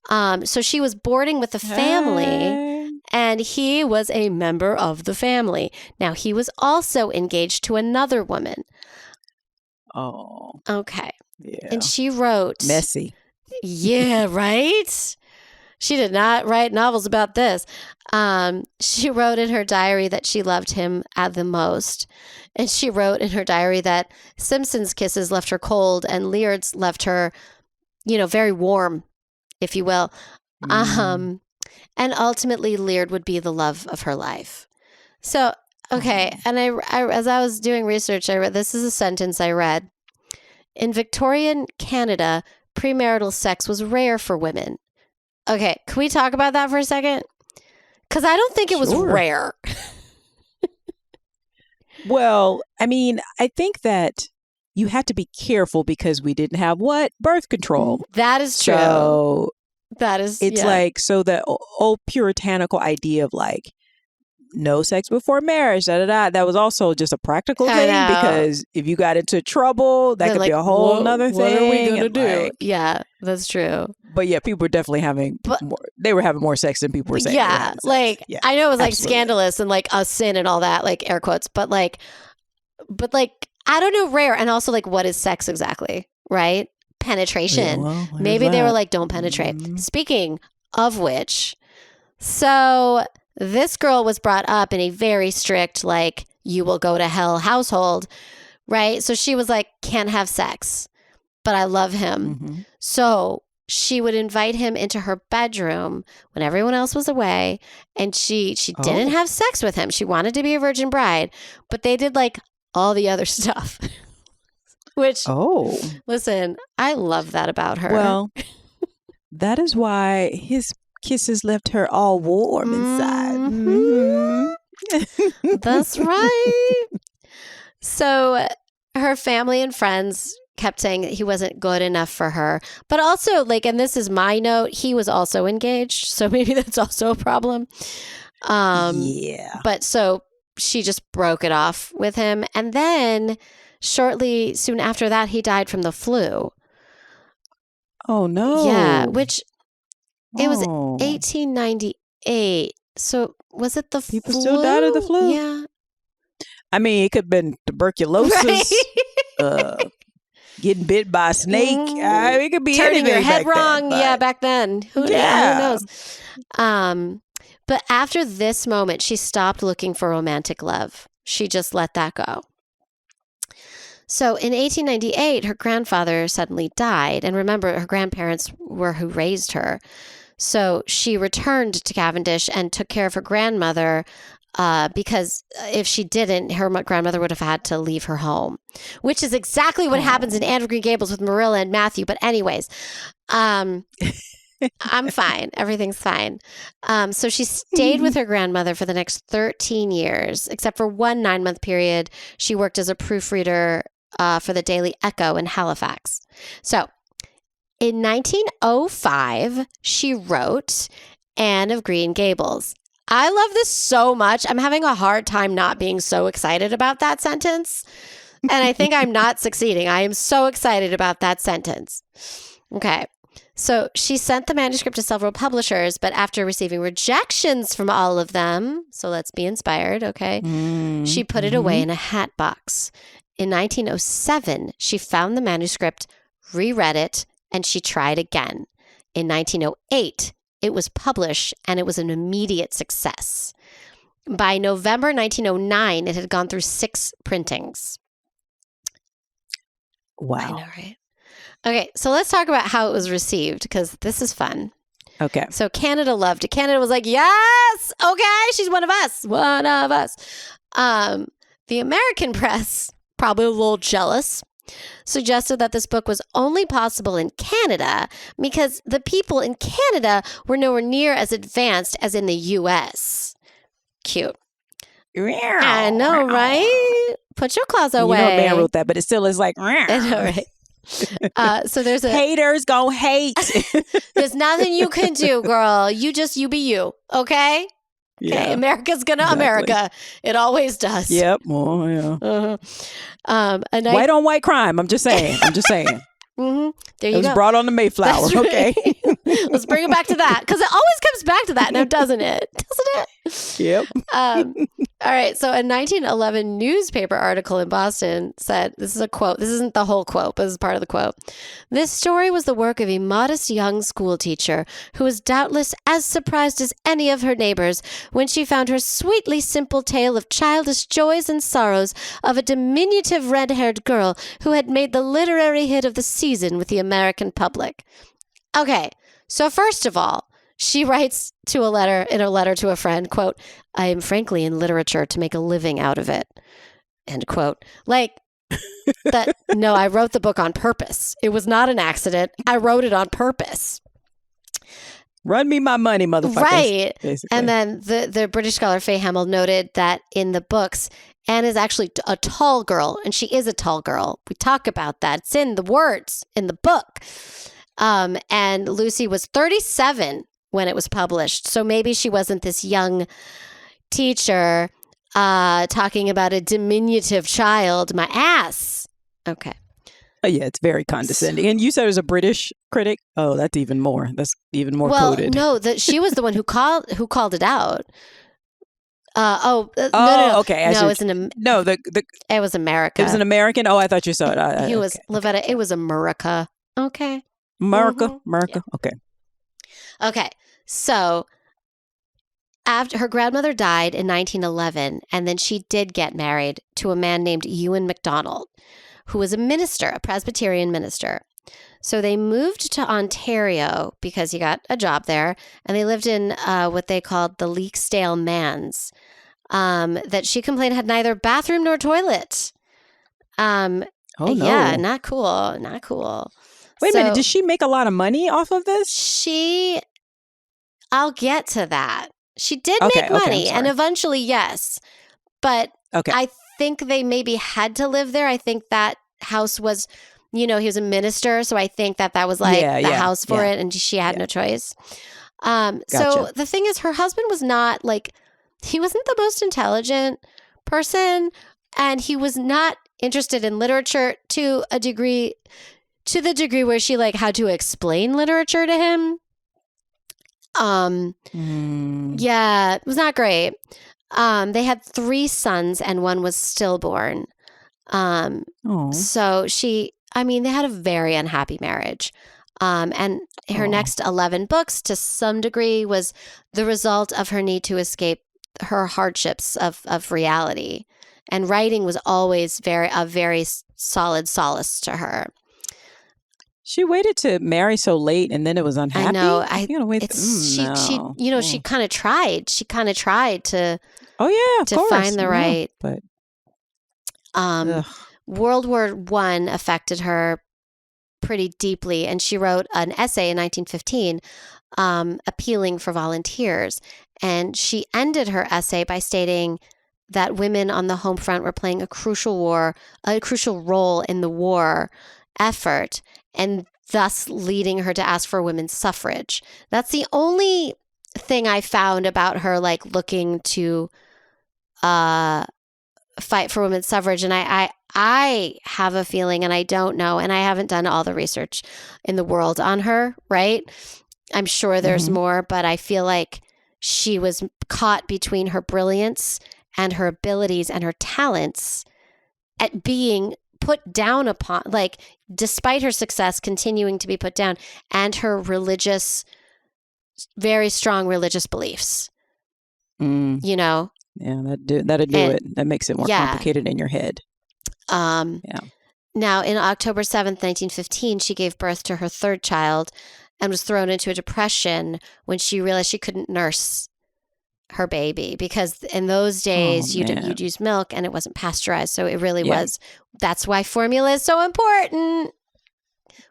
So she was boarding with the family, and he was a member of the family. Now, he was also engaged to another woman. Oh. Okay. Yeah. And she wrote... Messy. Yeah, right? She did not write novels about this. She wrote in her diary that she loved him at the most. And she wrote in her diary that Simpson's kisses left her cold and Leard's left her, very warm, if you will. And ultimately, Leard would be the love of her life. So, okay. And I as I was doing research, I read, this is a sentence I read. In Victorian Canada, premarital sex was rare for women. Okay, can we talk about that for a second? Because I don't think it was rare. Well, I mean, I think that you had to be careful because we didn't have birth control. That is true. So it's like, so the old puritanical idea of like no sex before marriage, that was also just a practical thing because if you got into trouble, that could be a whole nother thing. What are we going to do? Yeah, that's true. But yeah, people were definitely having they were having more sex than people were saying. Yeah, I know it was like scandalous and like a sin and all that, like air quotes, but like I don't know, rare. And also like, what is sex exactly? Right? Penetration. Yeah, well, maybe they were like, don't penetrate. Mm-hmm. Speaking of which, so this girl was brought up in a very strict, like, you will go to hell household, right? So she was like, can't have sex, but I love him. Mm-hmm. So she would invite him into her bedroom when everyone else was away, and she didn't have sex with him. She wanted to be a virgin bride, but they did like all the other stuff. Which, listen, I love that about her. Well, that is why his kisses left her all warm inside. Mm-hmm. That's right. So her family and friends kept saying that he wasn't good enough for her. But also, like, and this is my note, he was also engaged. So maybe that's also a problem. Yeah. But so she just broke it off with him. And then soon after that, he died from the flu. Oh, no. Yeah, which it was 1898. So was it the flu? People still died of the flu? Yeah. I mean, it could have been tuberculosis, getting bit by a snake. It could be turning your head back wrong. Then, yeah, back then. Who knows? But after this moment, she stopped looking for romantic love. She just let that go. So in 1898, her grandfather suddenly died. And remember, her grandparents were who raised her. So she returned to Cavendish and took care of her grandmother because if she didn't, her grandmother would have had to leave her home, which is exactly what happens in Anne of Green Gables with Marilla and Matthew. But anyways, I'm fine. Everything's fine. So she stayed with her grandmother for the next 13 years, except for one 9-month period. She worked as a proofreader for the Daily Echo in Halifax. So in 1905, she wrote Anne of Green Gables. I love this so much. I'm having a hard time not being so excited about that sentence. And I think I'm not succeeding. I am so excited about that sentence. Okay. So she sent the manuscript to several publishers, but after receiving rejections from all of them, so let's be inspired, okay, she put it away in a hat box. In 1907, she found the manuscript, reread it, and she tried again. In 1908, it was published, and it was an immediate success. By November 1909, it had gone through 6 printings. Wow. I know, right? Okay, so let's talk about how it was received, because this is fun. Okay. So Canada loved it. Canada was like, yes, okay, she's one of us. One of us. The American press, probably a little jealous, suggested that this book was only possible in Canada because the people in Canada were nowhere near as advanced as in the U.S. Cute. I know, right? Put your claws away. You know, man wrote that, but it still is like. I know, right? So there's haters gonna hate. There's nothing you can do, girl. You be you, okay? Yeah, okay, America's gonna America. It always does. Yep. Well, yeah. White on white crime. I'm just saying. Mm-hmm. There you go. It was brought on the Mayflower. That's okay. Right. Let's bring it back to that because it always comes back to that now, doesn't it? Yep. All right. So a 1911 newspaper article in Boston said, this is a quote. This isn't the whole quote, but this is part of the quote. This story was the work of a modest young school teacher who was doubtless as surprised as any of her neighbors when she found her sweetly simple tale of childish joys and sorrows of a diminutive red-haired girl who had made the literary hit of the season with the American public. Okay. So first of all, she writes in a letter to a friend, quote, I am frankly in literature to make a living out of it, end quote. Like that. No, I wrote the book on purpose. It was not an accident. I wrote it on purpose. Run me my money, motherfuckers. Right. Basically. And then the British scholar Faye Hamill noted that in the books, Anne is actually a tall girl, and she is a tall girl. We talk about that. It's in the words in the book. And Lucy was 37 when it was published. So maybe she wasn't this young teacher talking about a diminutive child. My ass. Okay. Oh, yeah, it's very condescending. And you said it was a British critic? Oh, that's even more. That's even more coded. No, she was the one who called it out. No. Okay. No, it was America. It was an American? Oh, I thought you saw it. He was Lavetta. It was America. Okay. America. Yeah. Okay. Okay. So after her grandmother died in 1911, and then she did get married to a man named Ewan MacDonald, who was a minister, a Presbyterian minister. So they moved to Ontario because he got a job there, and they lived in what they called the Leaksdale Manse, that she complained had neither bathroom nor toilet. Oh, no. Yeah, not cool. Wait a minute, did she make a lot of money off of this? I'll get to that. She did make money, and eventually, yes. But I think they maybe had to live there. I think that house was, he was a minister, so I think that was like the house for it, and she had no choice. Gotcha. So the thing is, her husband was not he wasn't the most intelligent person, and he was not interested in literature to the degree where she had to explain literature to him. Yeah, it was not great. They had 3 sons and one was stillborn. So they had a very unhappy marriage. And her next 11 books, to some degree, was the result of her need to escape her hardships of reality. And writing was always a very solid solace to her. She waited to marry so late, and then it was unhappy. I know. You're gonna wait. She kind of tried. She kind of tried to. Oh yeah, to find the right. But World War I affected her pretty deeply, and she wrote an essay in 1915, appealing for volunteers. And she ended her essay by stating that women on the home front were playing a crucial role in the war effort, and thus leading her to ask for women's suffrage. That's the only thing I found about her, like, looking to fight for women's suffrage. And I have a feeling, and I don't know, and I haven't done all the research in the world on her, right? I'm sure there's more, but I feel like she was caught between her brilliance and her abilities and her talents at being put down upon, like, despite her success continuing to be put down, and her very strong religious beliefs. You know? Yeah, that'd do it. That makes it more complicated in your head. Now, in October 7th, 1915, she gave birth to her third child and was thrown into a depression when she realized she couldn't nurse her baby, because in those days you'd use milk and it wasn't pasteurized. So it really was. That's why formula is so important.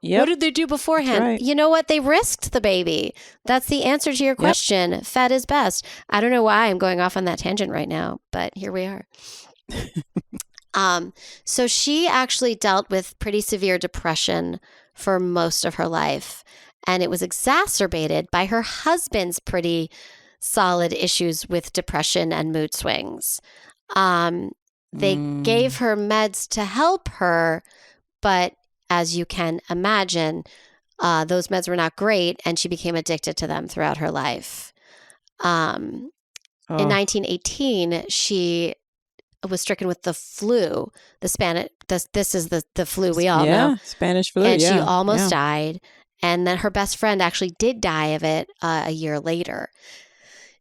Yep. What did they do beforehand? Right. You know what? They risked the baby. That's the answer to your question. Yep. Fed is best. I don't know why I'm going off on that tangent right now, but here we are. So she actually dealt with pretty severe depression for most of her life, and it was exacerbated by her husband's pretty solid issues with depression and mood swings. They gave her meds to help her, but as you can imagine, those meds were not great, and she became addicted to them throughout her life. In 1918, she was stricken with the flu, the Spanish. This is the flu we all know, Spanish flu, and she almost died. And then her best friend actually did die of it a year later.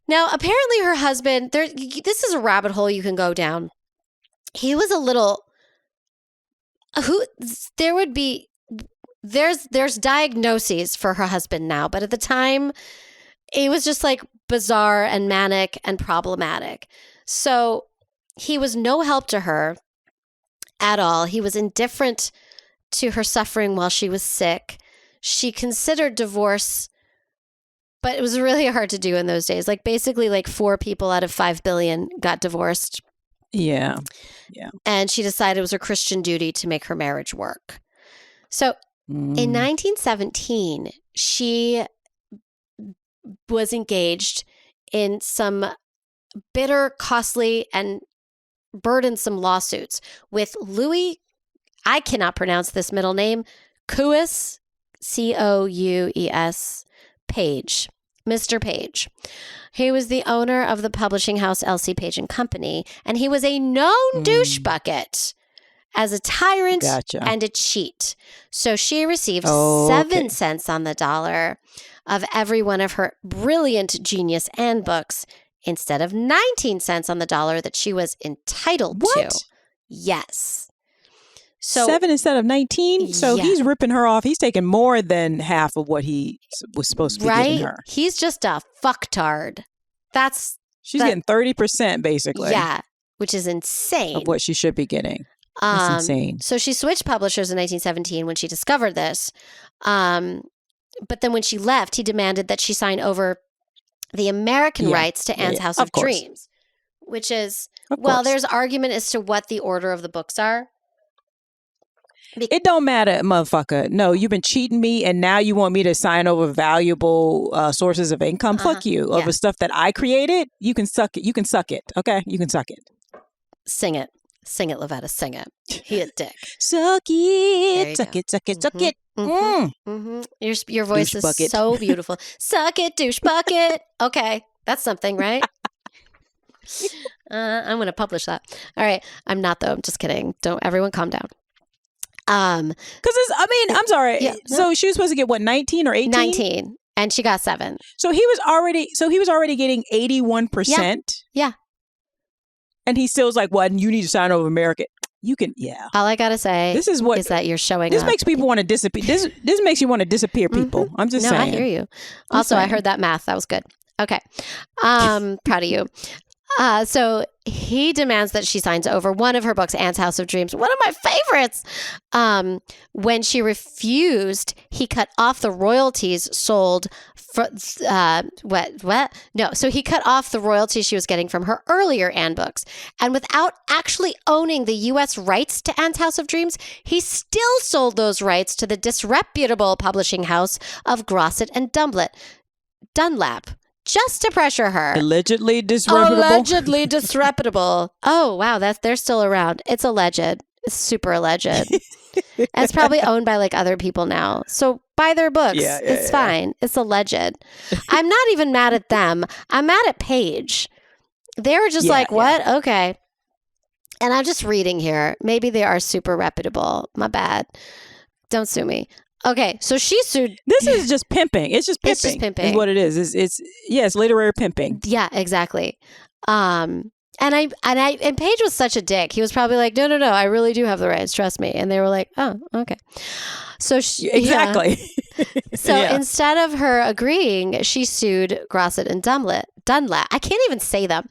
Now, apparently, her husband. This is a rabbit hole you can go down. He was a little. There's diagnoses for her husband now, but at the time, it was just like bizarre and manic and problematic. So he was no help to her at all. He was indifferent to her suffering while she was sick. She considered divorce, but it was really hard to do in those days. Like, basically, like 4 people out of 5 billion got divorced. Yeah. And she decided it was her Christian duty to make her marriage work. So in 1917, she was engaged in some bitter, costly, and burdensome lawsuits with Louis, I cannot pronounce this middle name, Coues, Coues, Page, Mr. Page. He was the owner of the publishing house Elsie Page and Company, and he was a known douche bucket as a tyrant and a cheat. So she received 7 cents on the dollar of every one of her brilliant genius and books, instead of 19 cents on the dollar that she was entitled to. Yes. So 7 instead of 19? So he's ripping her off. He's taking more than half of what he was supposed to be giving her. He's just a fucktard. She's getting 30% basically. Yeah, which is insane. Of what she should be getting. That's insane. So she switched publishers in 1917 when she discovered this. But then when she left, he demanded that she sign over the American rights to Anne's House of Dreams, which is, there's argument as to what the order of the books are. It don't matter, motherfucker. No, you've been cheating me, and now you want me to sign over valuable sources of income? Fuck you. Over stuff that I created? You can suck it. You can suck it. Okay? You can suck it. Sing it. Sing it, Lavetta. Sing it. He a dick. Suck it. Suck it. Suck it. Suck it. Your voice douche is bucket. So beautiful. Suck it, douche bucket. Okay. That's something, right? I'm going to publish that. All right. I'm not, though. I'm just kidding. Don't everyone calm down. Because I'm sorry. Yeah, no. So she was supposed to get what, 19 or 18? 19, and she got 7. So he was already getting 81%. Yeah. And he still was like, "What? You need to sign over American." You can, yeah. All I gotta say is that you're showing this up. Makes people want to disappear. This makes you want to disappear people. I'm just saying. No, I hear you. Also, I heard that math. That was good. Okay. Proud of you. So he demands that she signs over one of her books, Anne's House of Dreams, one of my favorites. When she refused, he cut off the royalties sold for, what? No. So he cut off the royalties she was getting from her earlier Anne books. And without actually owning the U.S. rights to Anne's House of Dreams, he still sold those rights to the disreputable publishing house of Grosset and Dunlap. Just to pressure her. Allegedly disreputable. Oh, wow. They're still around. It's alleged. It's super alleged. And it's probably owned by like other people now. So buy their books. It's fine. It's alleged. I'm not even mad at them. I'm mad at Paige. They were just what? Okay. And I'm just reading here. Maybe they are super reputable. My bad. Don't sue me. Okay, so she sued. This is just pimping. It's just pimping. Is what it is. It's literary pimping. Yeah, exactly. And Paige was such a dick. He was probably like, no, I really do have the rights. Trust me. And they were like, oh, okay. So exactly. Yeah. So instead of her agreeing, she sued Grosset and Dunlap. I can't even say them.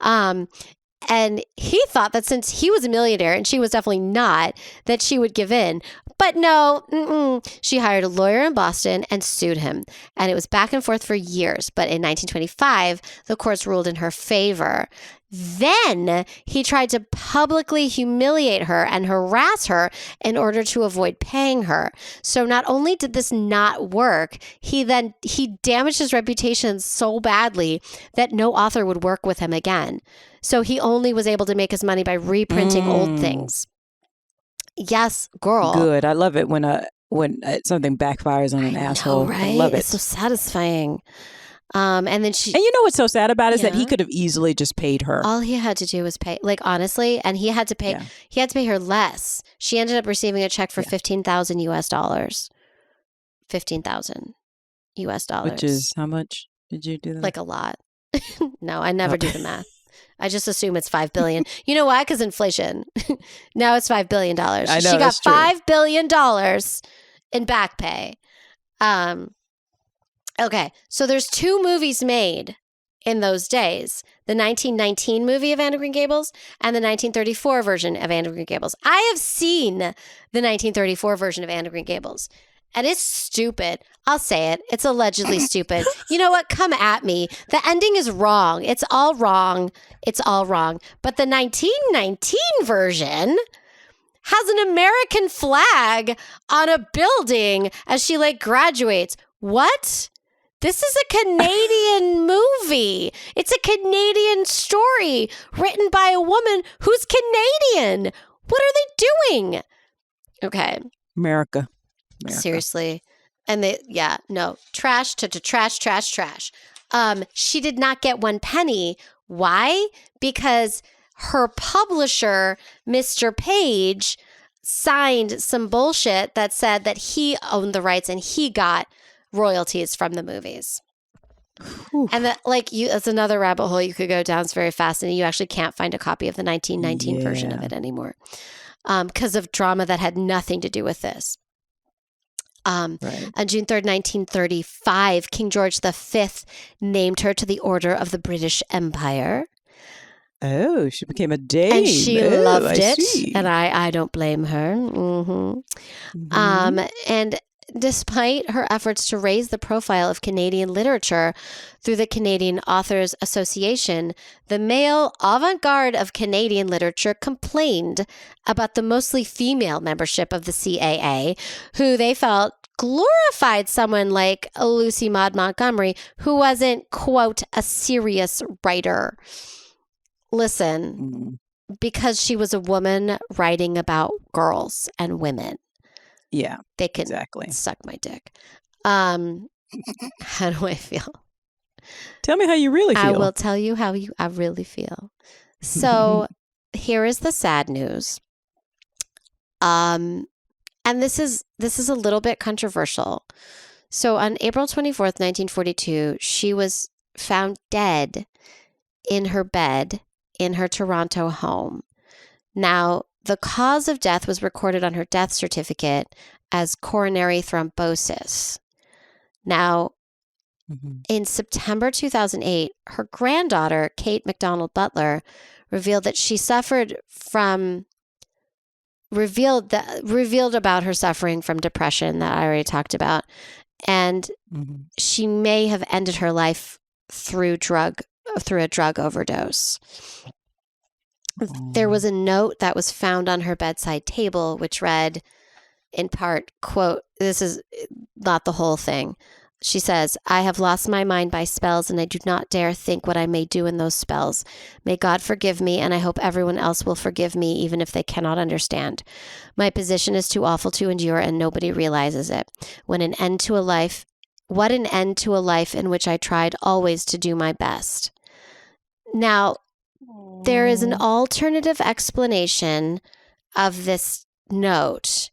And he thought that since he was a millionaire and she was definitely not, that she would give in. But no, she hired a lawyer in Boston and sued him. And it was back and forth for years. But in 1925, the courts ruled in her favor. Then he tried to publicly humiliate her and harass her in order to avoid paying her. So not only did this not work, he damaged his reputation so badly that no author would work with him again. So he only was able to make his money by reprinting old things. Yes, girl. Good. I love it when something backfires on an asshole. Right? I love it. It's so satisfying. And then and you know what's so sad about it is that he could have easily just paid her. All he had to do was pay, like honestly, and he had to pay. Yeah. He had to pay her less. She ended up receiving a check for $15,000 US. $15,000 US. Which is how much did you do that? Like a lot. No, I never do the math. I just assume it's $5 billion. You know why? Because inflation. Now it's $5 billion. I know, she got $5 billion in back pay. Okay, so there's 2 movies made in those days. The 1919 movie of Anne of Green Gables and the 1934 version of Anne of Green Gables. I have seen the 1934 version of Anne of Green Gables. And it's stupid. I'll say it. It's allegedly stupid. You know what? Come at me. The ending is wrong. It's all wrong. It's all wrong. But the 1919 version has an American flag on a building as she graduates. What? This is a Canadian movie. It's a Canadian story written by a woman who's Canadian. What are they doing? Okay. America. Seriously. And trash to trash. She did not get 1 penny. Why? Because her publisher, Mr. Page, signed some bullshit that said that he owned the rights and he got royalties from the movies. Oof. And that that's another rabbit hole you could go down. It's very fascinating. You actually can't find a copy of the 1919 version of it anymore because of drama that had nothing to do with this. On June 3rd, 1935, King George V named her to the Order of the British Empire. Oh, she became a dame. And she loved it. And I don't blame her. Mm-hmm. Mm-hmm. And despite her efforts to raise the profile of Canadian literature through the Canadian Authors Association, the male avant-garde of Canadian literature complained about the mostly female membership of the CAA, who they felt glorified someone like Lucy Maud Montgomery, who wasn't, quote, a serious writer. Listen, because she was a woman writing about girls and women. Yeah, they can suck my dick. How do I feel? Tell me how you really feel. I will tell you how I really feel. So here is the sad news. And this is a little bit controversial. So on April 24th, 1942, she was found dead in her bed in her Toronto home. Now, the cause of death was recorded on her death certificate as coronary thrombosis. Now, in September 2008, her granddaughter, Kate McDonald Butler, revealed about her suffering from depression that I already talked about. And she may have ended her life through a drug overdose. There was a note that was found on her bedside table, which read, in part, quote, this is not the whole thing. She says, "I have lost my mind by spells, and I do not dare think what I may do in those spells. May God forgive me, and I hope everyone else will forgive me, even if they cannot understand. My position is too awful to endure, and nobody realizes it. What an end to a life in which I tried always to do my best." Now, there is an alternative explanation of this note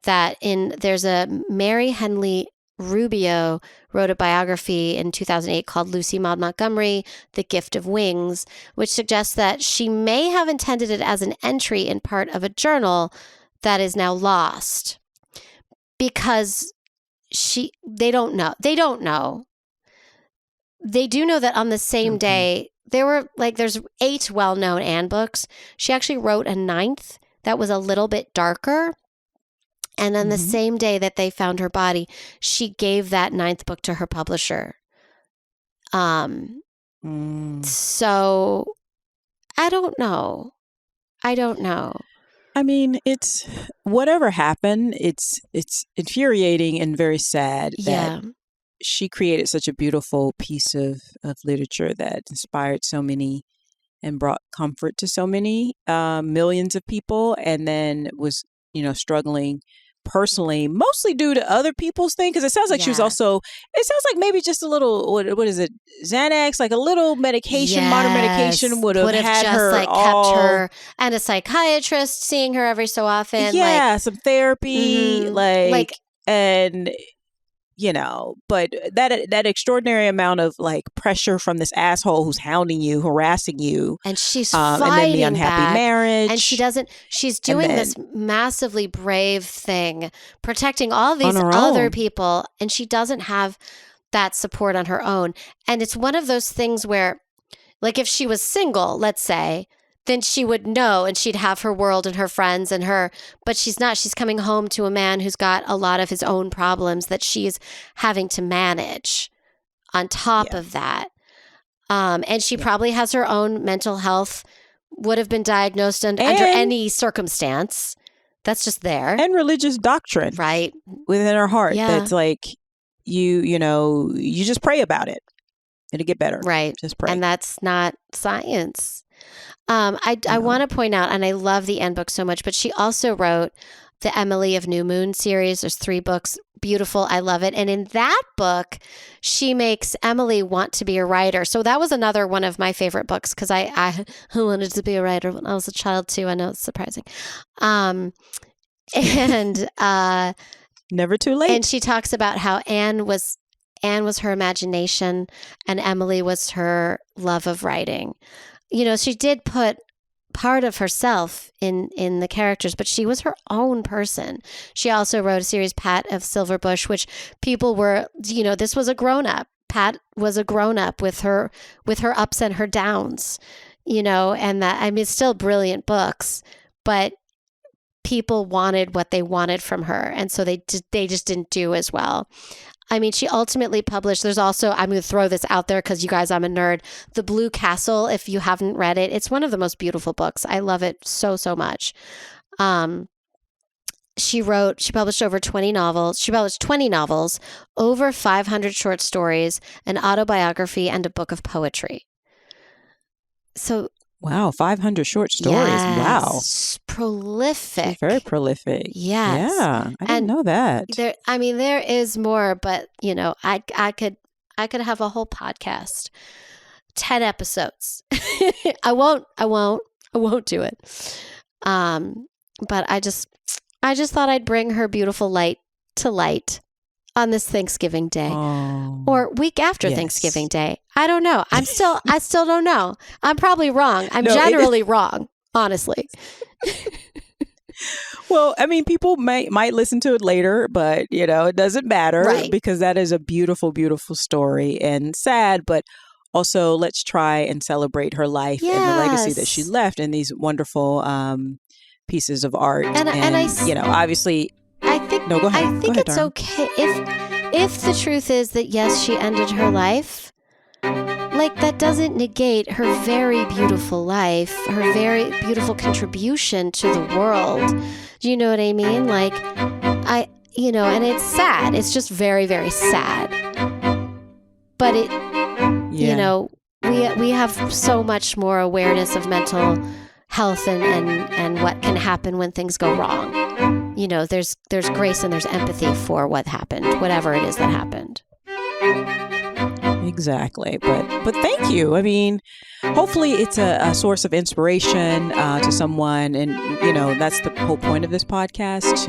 there's a Mary Henley Rubio wrote a biography in 2008 called Lucy Maud Montgomery, The Gift of Wings, which suggests that she may have intended it as an entry in part of a journal that is now lost because they don't know. They do know that on the same day, there's 8 well-known Anne books. She actually wrote a 9th that was a little bit darker. And on the same day that they found her body, she gave that 9th book to her publisher. So I don't know. I mean, it's whatever happened. It's infuriating and very sad that she created such a beautiful piece of literature that inspired so many and brought comfort to so many millions of people, and then was, struggling personally, mostly due to other people's thing. Because it sounds like she was also, it sounds like maybe just a little, what is it, Xanax, like a little medication, modern medication would have had just her kept her, and a psychiatrist seeing her every so often. Yeah, some therapy, and but that extraordinary amount of pressure from this asshole who's hounding you, harassing you, and she's fighting and then the unhappy marriage, and she's doing this massively brave thing, protecting all these other people, and she doesn't have that support on her own. And it's one of those things where, if she was single, let's say, then she would know and she'd have her world and her friends but she's not. She's coming home to a man who's got a lot of his own problems that she's having to manage on top of that. And she probably has her own mental health, would have been diagnosed under any circumstance. That's just there. And religious doctrine. Right. Within her heart. Yeah. That's you just pray about it. It'll get better. Right. Just pray. And that's not science. I want to point out, and I love the Anne book so much, but she also wrote the Emily of New Moon series. There's 3 books. Beautiful. I love it. And in that book, she makes Emily want to be a writer. So that was another one of my favorite books because I wanted to be a writer when I was a child too. I know it's surprising. And never too late. And she talks about how Anne was her imagination and Emily was her love of writing. She did put part of herself in the characters, but she was her own person. She also wrote a series, Pat of Silverbush, which people were, this was a grown-up. Pat was a grown-up with her ups and her downs, and that, it's still brilliant books, but people wanted what they wanted from her. And so they just didn't do as well. She ultimately published, there's also, I'm going to throw this out there because you guys, I'm a nerd, The Blue Castle, if you haven't read it. It's one of the most beautiful books. I love it so, so much. She published over 20 novels. She published 20 novels, over 500 short stories, an autobiography, and a book of poetry. So... Wow, 500 short stories. Yes, wow. Prolific. She's very prolific. Yes. Yeah, I didn't know that. There is more, but I could have a whole podcast. 10 episodes. I won't do it. But I just thought I'd bring her beautiful light to light on this Thanksgiving Day or week after Thanksgiving Day. I don't know. I still don't know. I'm probably wrong. I'm generally wrong, honestly. Well, I mean, people might listen to it later, but it doesn't matter because that is a beautiful, beautiful story and sad, but also let's try and celebrate her life and the legacy that she left in these wonderful pieces of art. And obviously, I think go ahead. I think it's okay if the truth is that yes, she ended her life. Like, that doesn't negate her very beautiful life, her very beautiful contribution to the world. Do you know what I mean? Like, and it's sad. It's just very, very sad. But we have so much more awareness of mental health and what can happen when things go wrong. There's grace and there's empathy for what happened, whatever it is that happened. Exactly. But thank you. I mean, hopefully it's a source of inspiration to someone. And, that's the whole point of this podcast,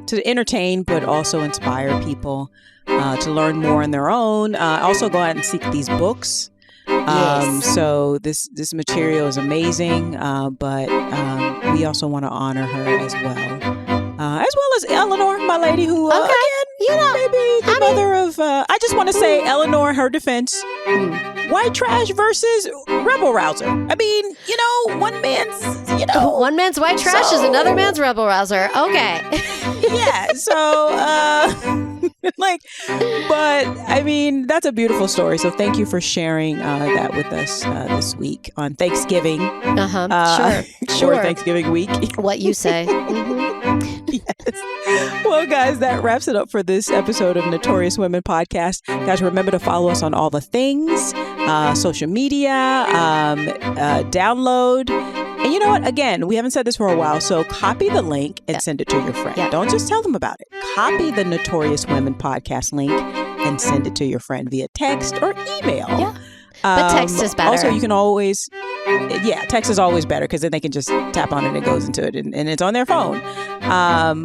to entertain, but also inspire people to learn more on their own. Also go out and seek these books. So this material is amazing, but we also want to honor her as well as Elinor, my lady, who again, maybe the mother of. I just want to say, Elinor, her defense, white trash versus rebel rouser. I mean, one man's white trash is another man's rebel rouser. Okay. Yeah. So, but I mean, that's a beautiful story. So thank you for sharing that with us this week on Thanksgiving. Sure. Thanksgiving week. What you say. Yes. Well, guys, that wraps it up for this episode of Notorious Women Podcast. Guys, remember to follow us on all the things, social media, download. And you know what? Again, we haven't said this for a while, so copy the link and send it to your friend. Yeah. Don't just tell them about it. Copy the Notorious Women Podcast link and send it to your friend via text or email. Yeah. But text is better. Also, you can always, text is always better because then they can just tap on it and it goes into it and it's on their phone.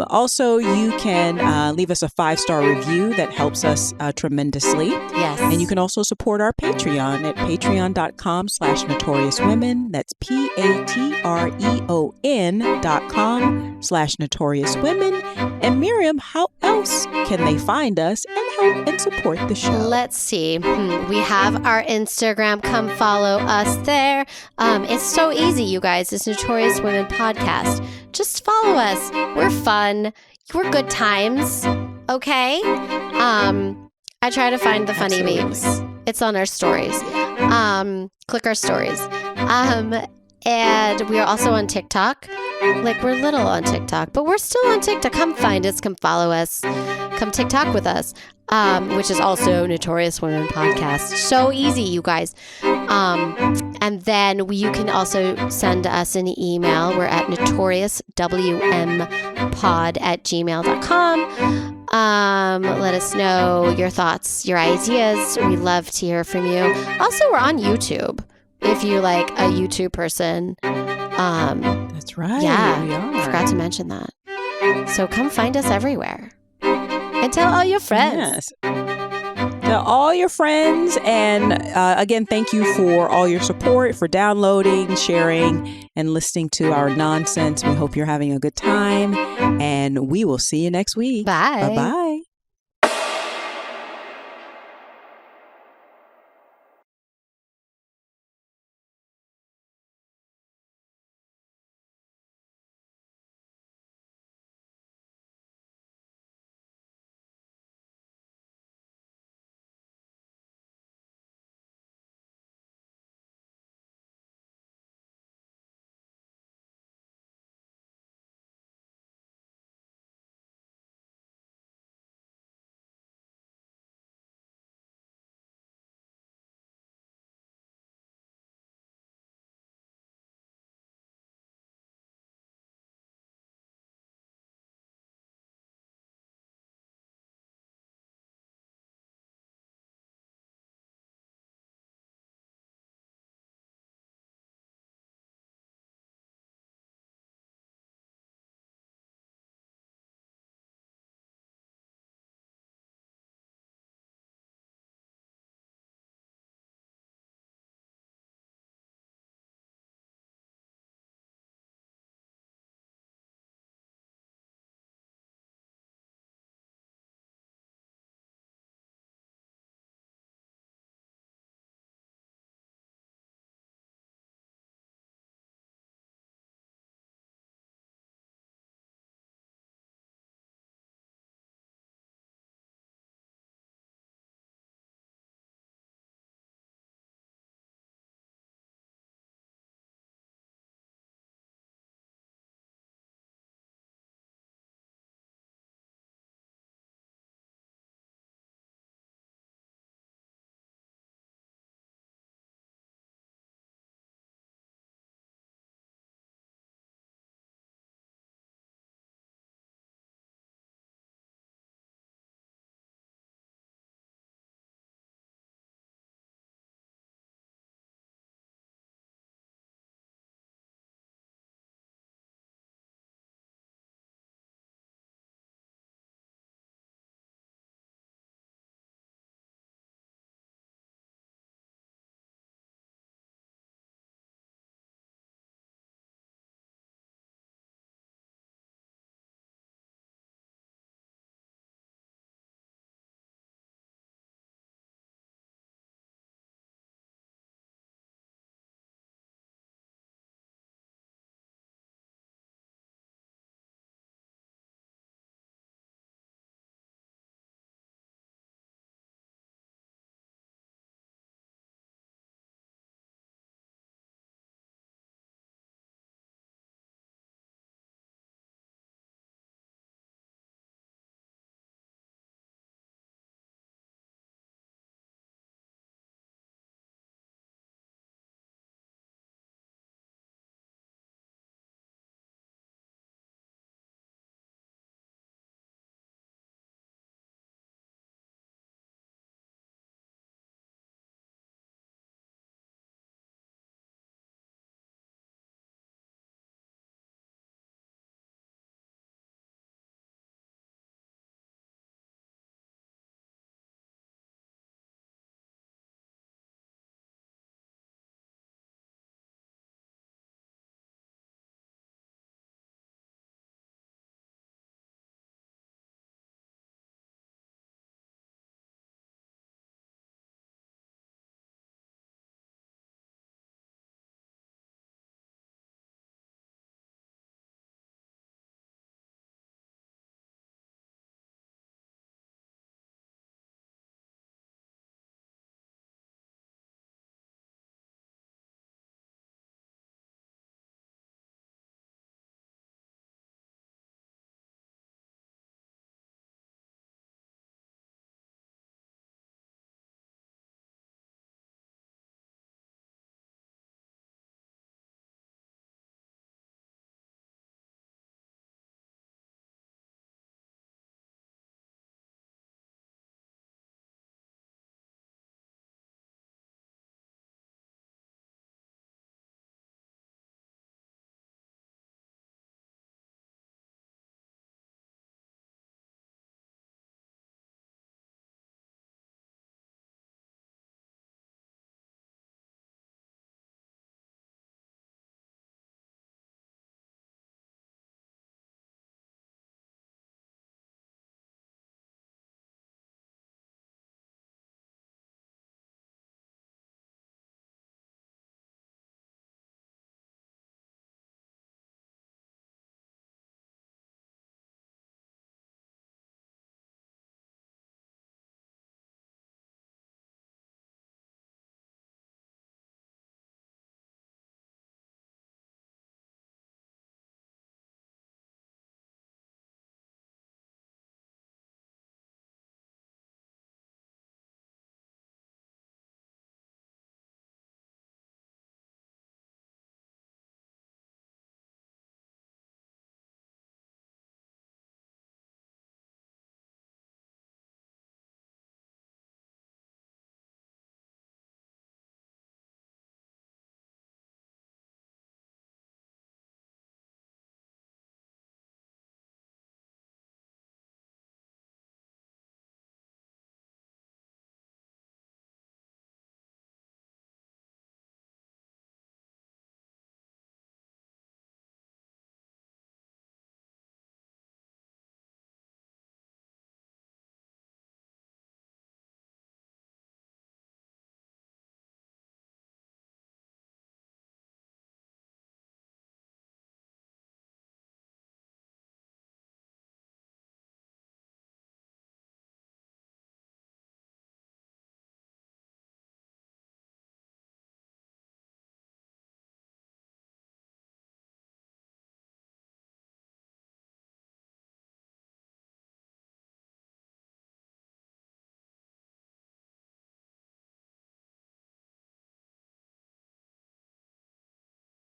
Also, you can leave us a 5-star review. That helps us tremendously. Yes. And you can also support our Patreon at patreon.com/notoriouswomen. That's patreon.com/notoriouswomen. And Miriam, how else can they find us and help and support the show? Let's see. We have our Instagram. Come follow us there. It's so easy, you guys. It's Notorious Women Podcast. Just follow us. We're fun. We're good times. Okay? I try to find the funny memes. It's on our stories. Click our stories. And we are also on TikTok. We're little on TikTok, but we're still on TikTok. Come find us. Come follow us. Come TikTok with us, which is also Notorious Women Podcast. So easy, you guys. And then you can also send us an email. We're at notoriouswmpod@gmail.com. Let us know your thoughts, your ideas. We love to hear from you. Also, we're on YouTube. If you're like a YouTube person. That's right. Yeah. We are. Forgot to mention that. So come find us everywhere. And tell all your friends. Yes. Tell all your friends. And again, thank you for all your support, for downloading, sharing, and listening to our nonsense. We hope you're having a good time. And we will see you next week. Bye. Bye-bye.